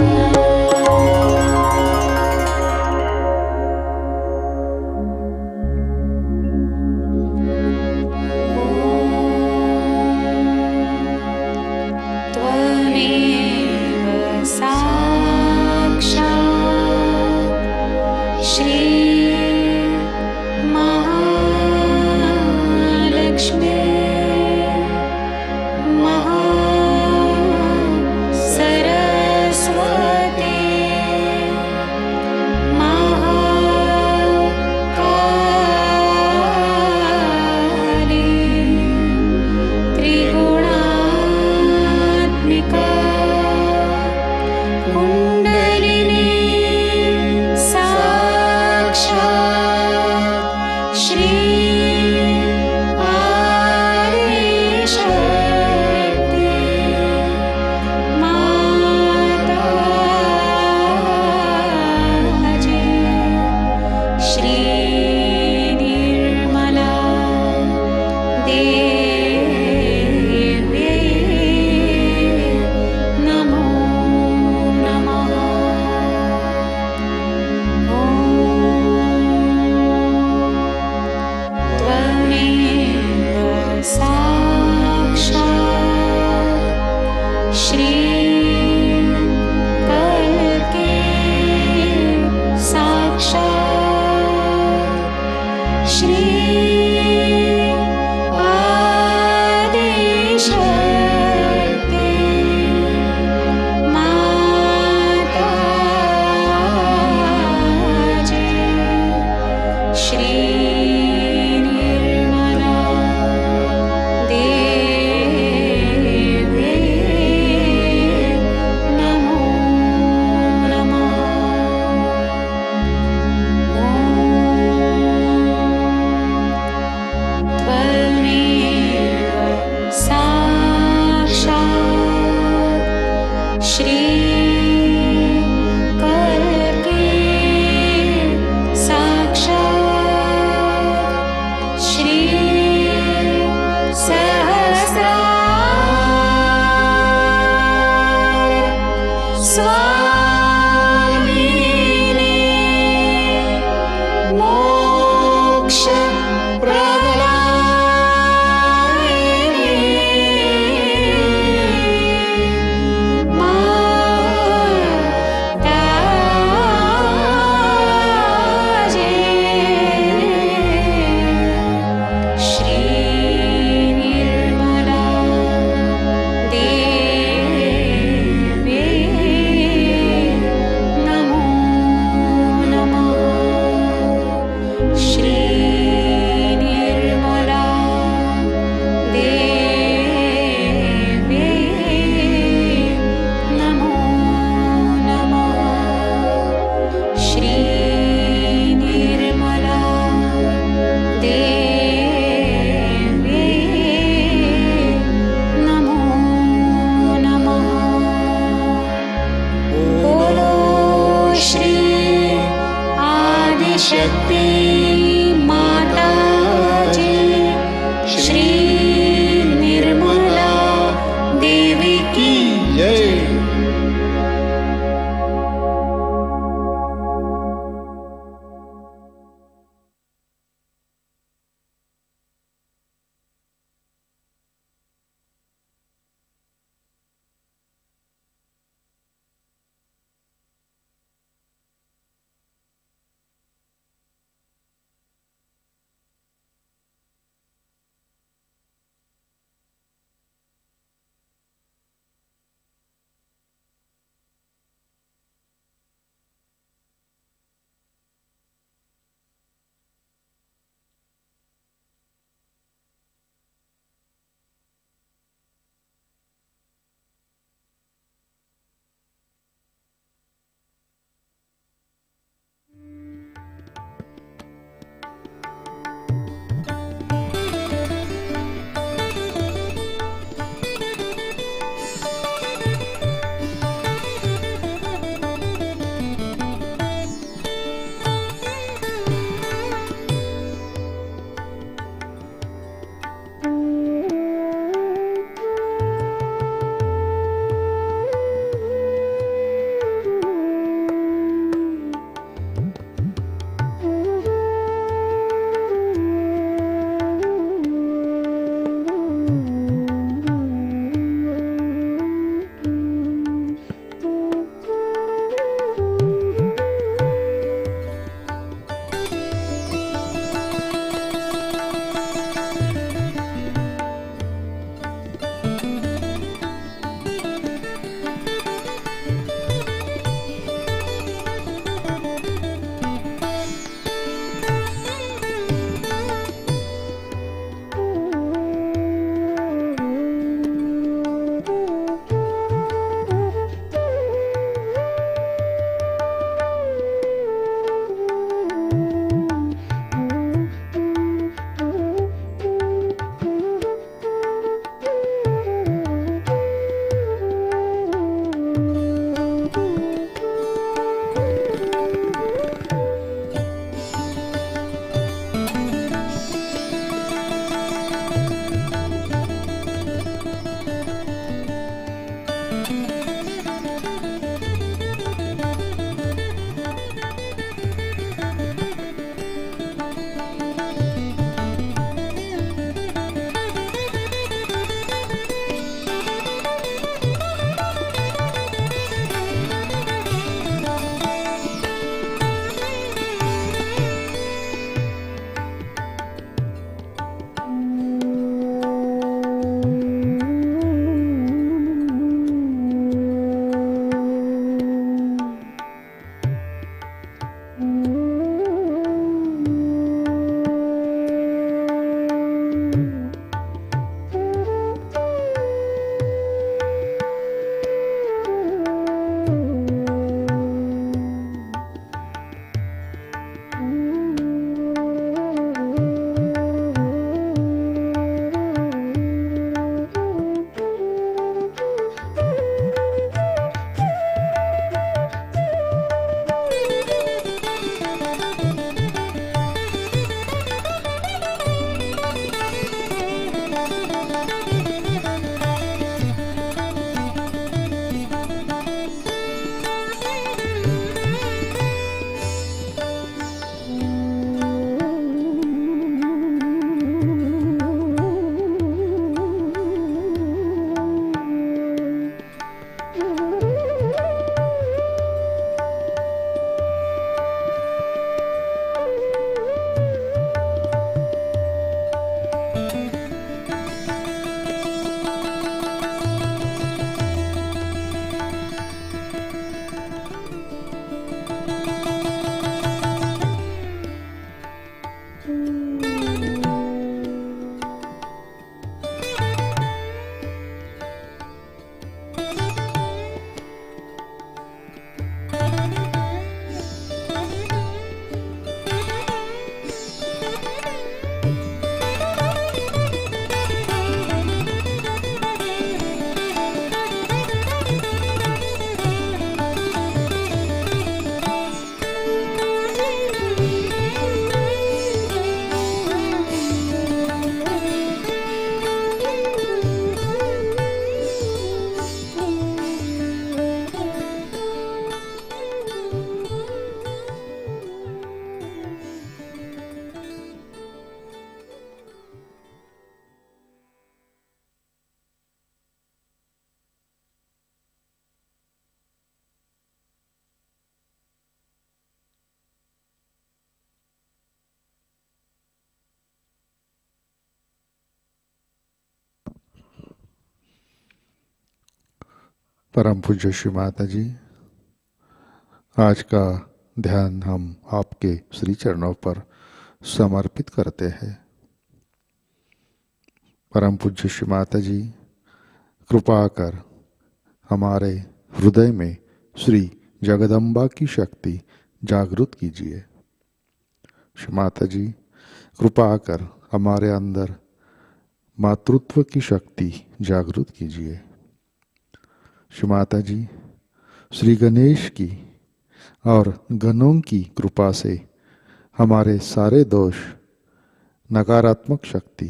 त्वमेव साक्षात् श्री महालक्ष्मी महासरस्वती महाकाली त्रिगुणात्मिका कुण्डलिनी साक्षात् श्री आदिशक्ति माताजी, श्री निर्मला देवी नमो नमः। त्वमेव साक्षात् श्री कल्के साक्षात् श्री आदिशक्ति माताजी, श्री निर्मला देवी नमो नमः। त्वमेव साक्षात् श्री कल्के साक्षात् श्री सहस्रार स्वामिनी मोक्ष प्रदायिनी माताजी, श्री निर्मला देवी नमो नमः। श्री निर्मला परम पूज्य श्री माता जी, आज का ध्यान हम आपके श्री चरणों पर समर्पित करते हैं। परम पूज्य श्री माता जी, कृपा कर हमारे हृदय में श्री जगदम्बा की शक्ति जागृत कीजिए। श्री माता जी, कृपा कर हमारे अंदर मातृत्व की शक्ति जागृत कीजिए। श्री माता जी, श्री गणेश की और गणों की कृपा से हमारे सारे दोष, नकारात्मक शक्ति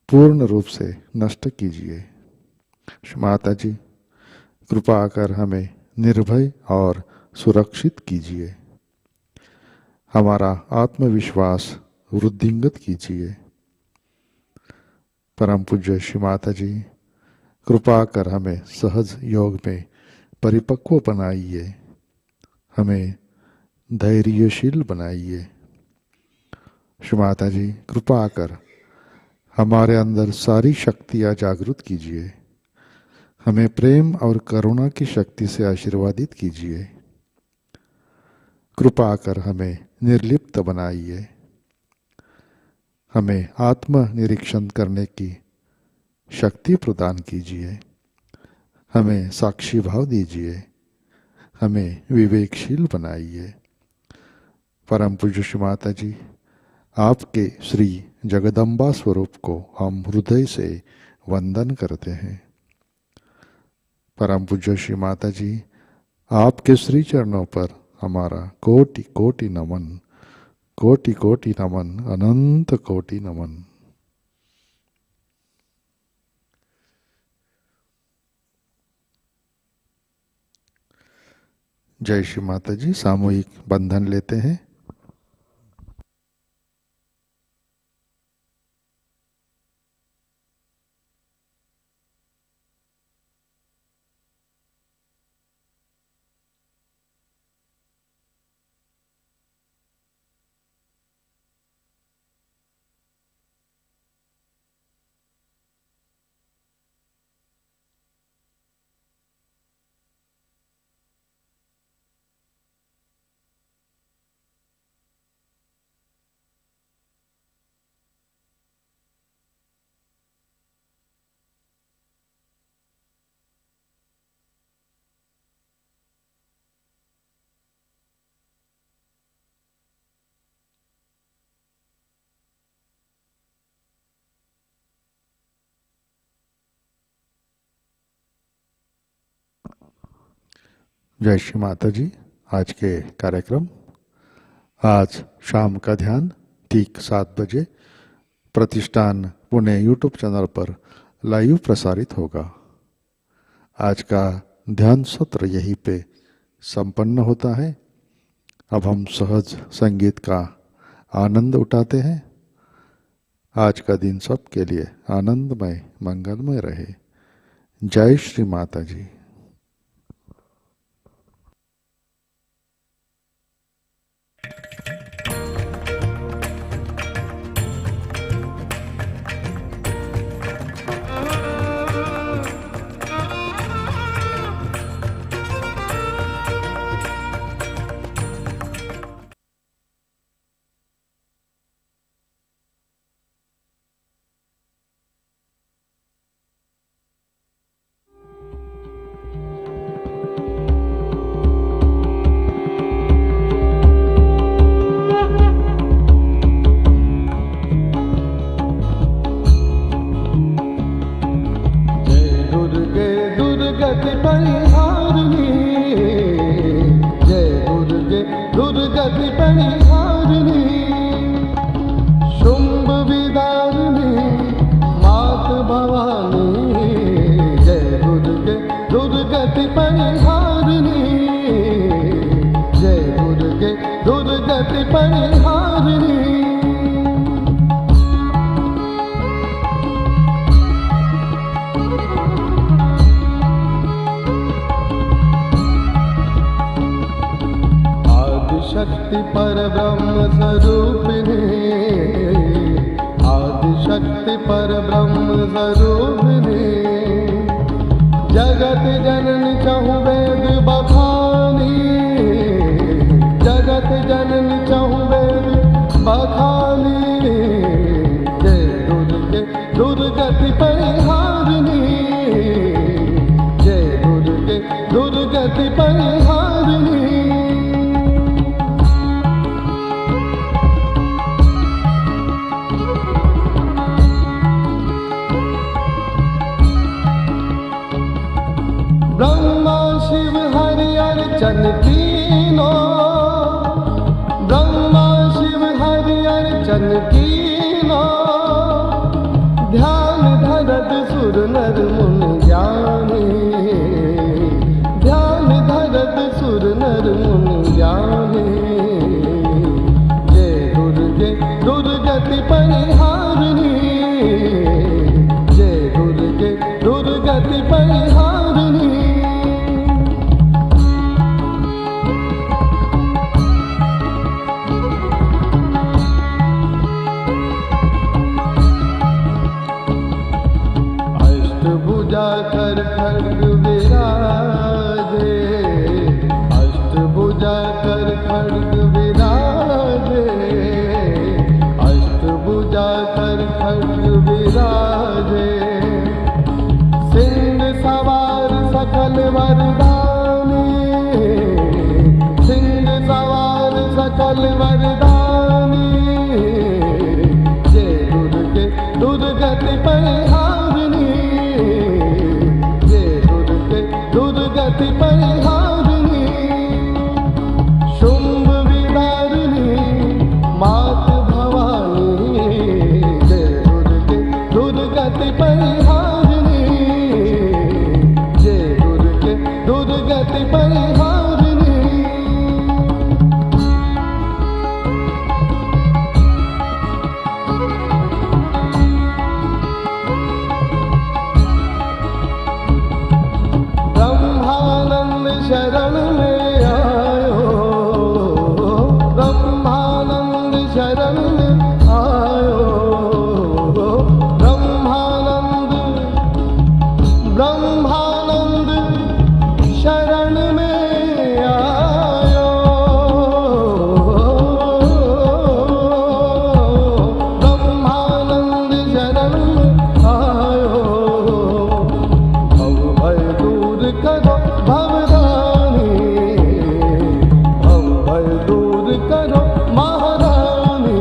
पूर्ण रूप से नष्ट कीजिए। श्री माता जी, कृपा कर हमें निर्भय और सुरक्षित कीजिए। हमारा आत्मविश्वास वृद्धिंगत कीजिए। परम पूज्य श्री माता जी, कृपा कर हमें सहज योग में परिपक्व बनाइए, हमें धैर्यशील बनाइए। श्री माता जी, कृपा कर हमारे अंदर सारी शक्तियाँ जागृत कीजिए, हमें प्रेम और करुणा की शक्ति से आशीर्वादित कीजिए। कृपा कर हमें निर्लिप्त बनाइए, हमें आत्म निरीक्षण करने की शक्ति प्रदान कीजिए, हमें साक्षी भाव दीजिए, हमें विवेकशील बनाइए। परम पूज्य श्री माता जी, आपके श्री जगदम्बा स्वरूप को हम हृदय से वंदन करते हैं। परम पूज्य श्री माता जी, आपके श्री चरणों पर हमारा कोटि कोटि नमन, कोटि कोटि नमन, अनंत कोटि नमन। जय श्री माता जी। सामूहिक बंधन लेते हैं। जय श्री माता जी। आज के कार्यक्रम, आज शाम का ध्यान ठीक 7 बजे प्रतिष्ठान पुणे यूट्यूब चैनल पर लाइव प्रसारित होगा। आज का ध्यान सत्र यहीं पे संपन्न होता है। अब हम सहज संगीत का आनंद उठाते हैं। आज का दिन सबके लिए आनंदमय मंगलमय रहे। जय श्री माता जी। दुर्गति परिहारिणी। आदिशक्ति परब्रह्म स्वरूपिणी, आदिशक्ति परब्रह्म स्वरूपिणी। जगत जननी चहु वेद बखानी, जगत जननी चहु वेद बखानी। जय दुर्गे दुर्गति परिहारिणी, जय दुर्गे दुर्गति परिहारिणी। ब्रह्मा शिव हरि अर्चन कीनो, ब्रह्मा शिव हरि अर्चन कीनो। ध्यान धरत सुर नर मुनि ज्ञानी, ध्यान धरत सुर नर मुनि ज्ञानी। जय दुर्गे दुर्गति परिहारिणी, जय दुर्गे दुर्गति परिहारिणी। अष्टभुजा कर खड्ग विराजे, अष्टभुजा कर खड्ग विराजे। अष्टभुजा कर खड्ग विराजे। सिंह सवार सकल वरदानी, सिंह सवार सकल वरदानी। जय दुर्गे दुर्गति परिहारिणी, जय दुर्गे दुर्गति परिहारिणी। शुंभ विदारिणी मात भवानी, जय दुर्गे दुर्गति परिहारिणी, जय दुर्गे दुर्गति परिहारिणी। ब्रह्मानंद शरण में आयो, ब्रह्मानंद शरण में आयो। ब्रह्मानंद ब्रह्मानंद शरण में आयो, ब्रह्मानंद शरण में आयो। भव भय दूर करो भवदानी, भव भय दूर करो महारानी।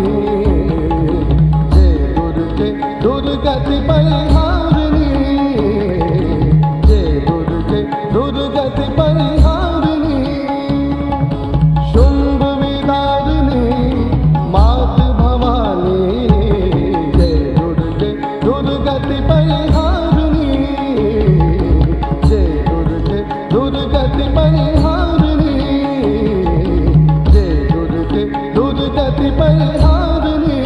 जय दुर्गे दुर्गति परिहारिणी, जय दुर्गे दुर्गति परिहारिणी। शुंभ विदारिणी मात भवानी, जय दुर्गे दुर्गति परिहारिणी, जय दुर्गे दुर्गति परिहारिणी, जय दुर्गे दुर्गति परिहारिणी।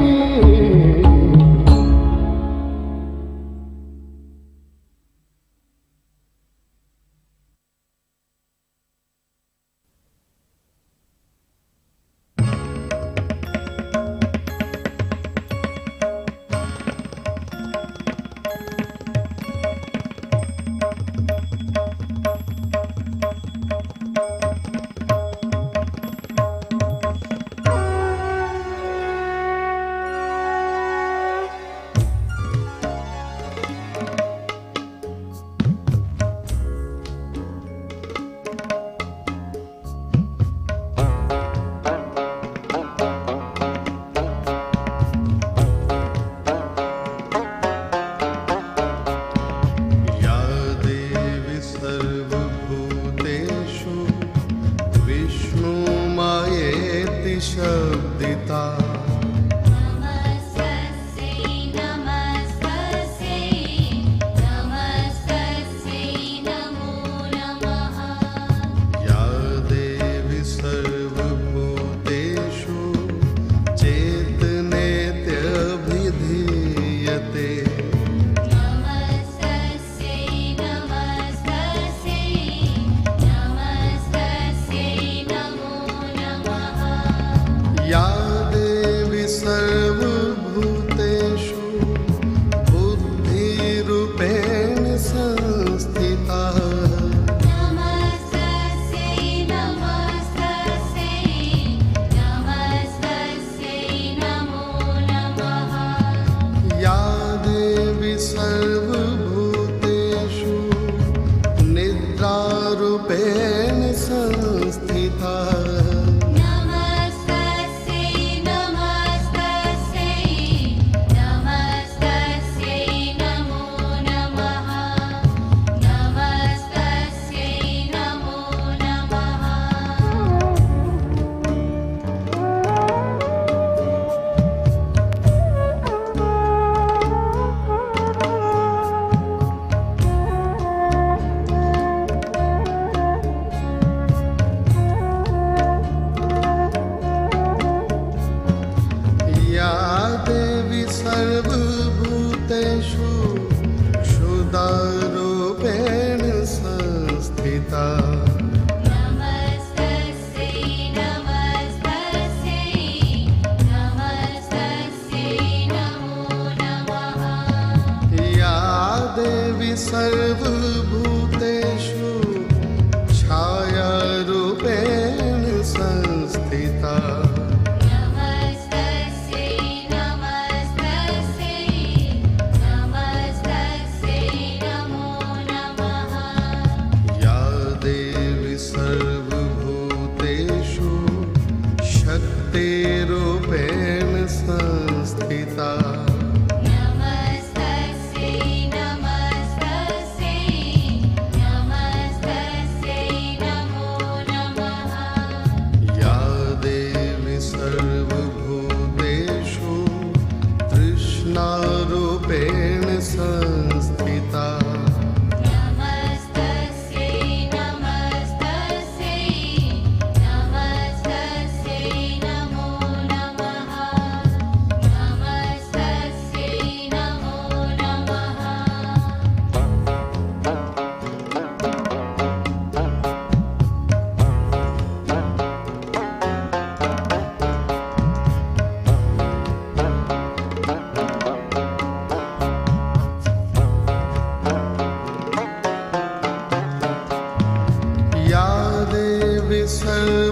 शब्दिता या देवी सर्वभूतेषु सर्वभूतेषु तृष्णारूपेण संस्थिता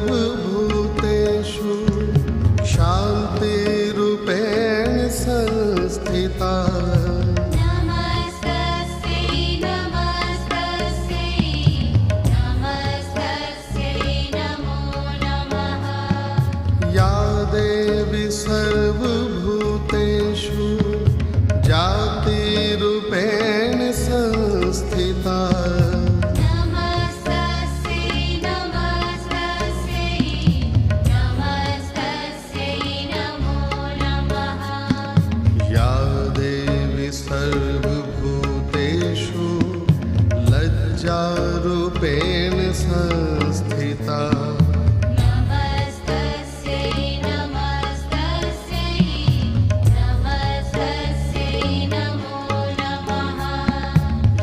सर्वभूतेषु शान्तिरूपेण संस्थिता या देवी सर्वभूतेषु जातिरूपेण संस्थिता सर्वभूतेषु लज्जारूपेण संस्थिता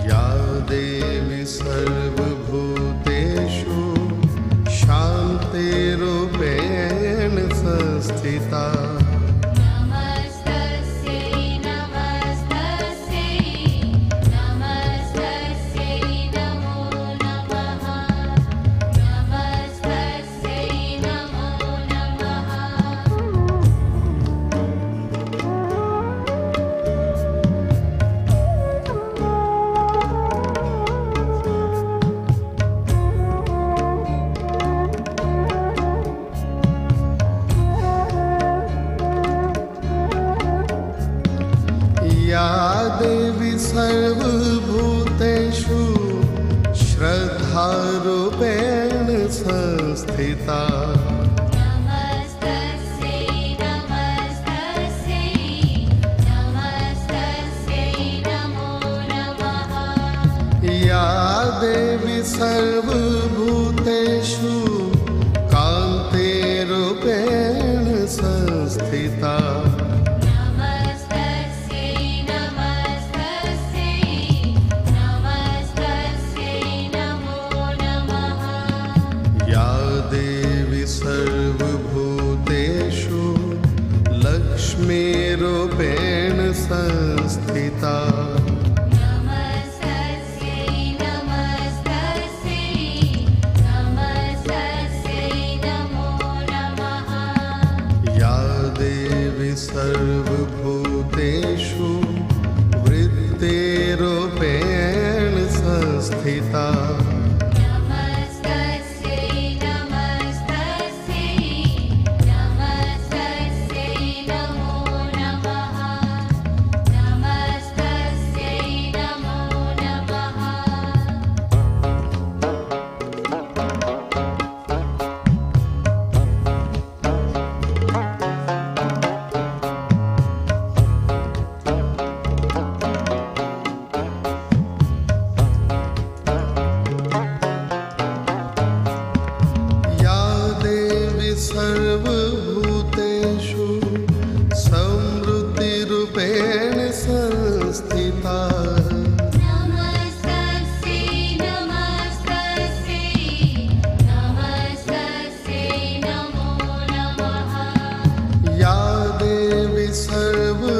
या देवी सर्वभूतेषु शान्तिरूपेण संस्थिता या देवी सर्वभूतेषु श्रद्धारूपेण संस्थिता या देवी सर्वभूतेषु कान्तिरूपेण संस्थिता सर्वभूतेषु लक्ष्मीरूपेण संस्थिता या देवी सर्वभूतेषु वृत्तिरूपेण संस्थिता सर्वभूतेषु समृद्धिरूपेण संस्थिता या देवी सर्वभूतेषु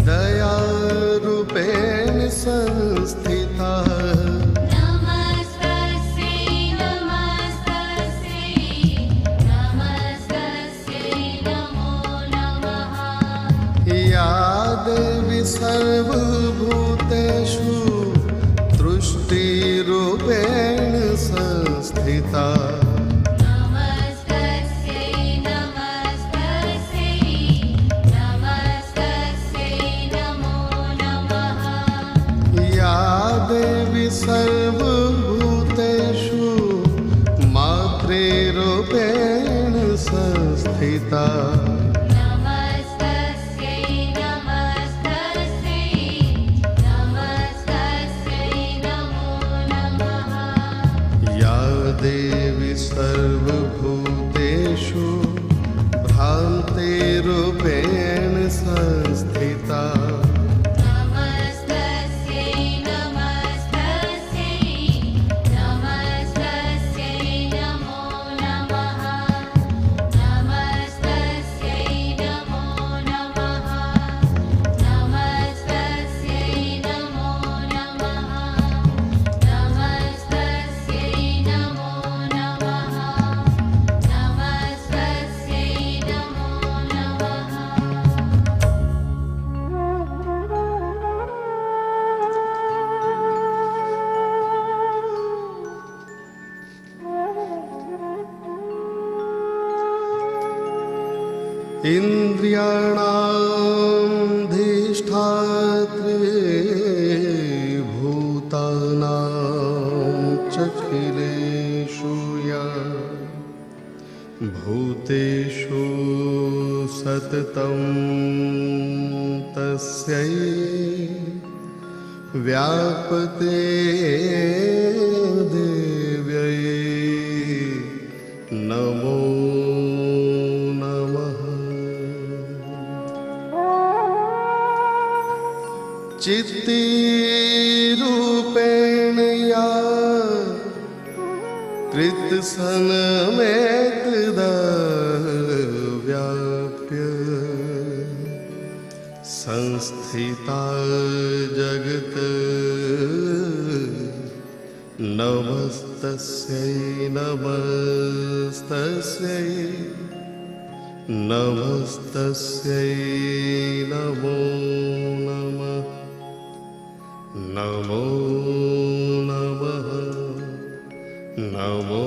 दयारूपेण संस्थिता या देवी सर्वभूतेषु तुष्टिरूपेण संस्थिता या देवी सर्वभूतेषु मातृरूपेण संस्थिता नमस्तस्यै नमस्तस्यै नमस्तस्यै नमो नमः या देवी सर्वभूतेषु भ्रान्तिरूपेण संस्थिता नमस्तस्यै नमस्तस्यै नमस्तस्यै नमो नमः नमस्तस्यै नमो नमः नमस्तस्यै नमो नमः नमस्तस्यै नमो नमः नमस्तस्यै नमो नमः इन्द्रियाणामधिष्ठात्री भूतानां चखिलेषु या भूतेषु सततं तस्यै व्यापते देव्यै नमो नमः चित्तीरूपेण या कृत्सनमेतदा व्याप्य संस्थिता जगत् नमस्तस्यै नमस्तस्यै नमस्तस्यै नमो नमः नमो नमः नमो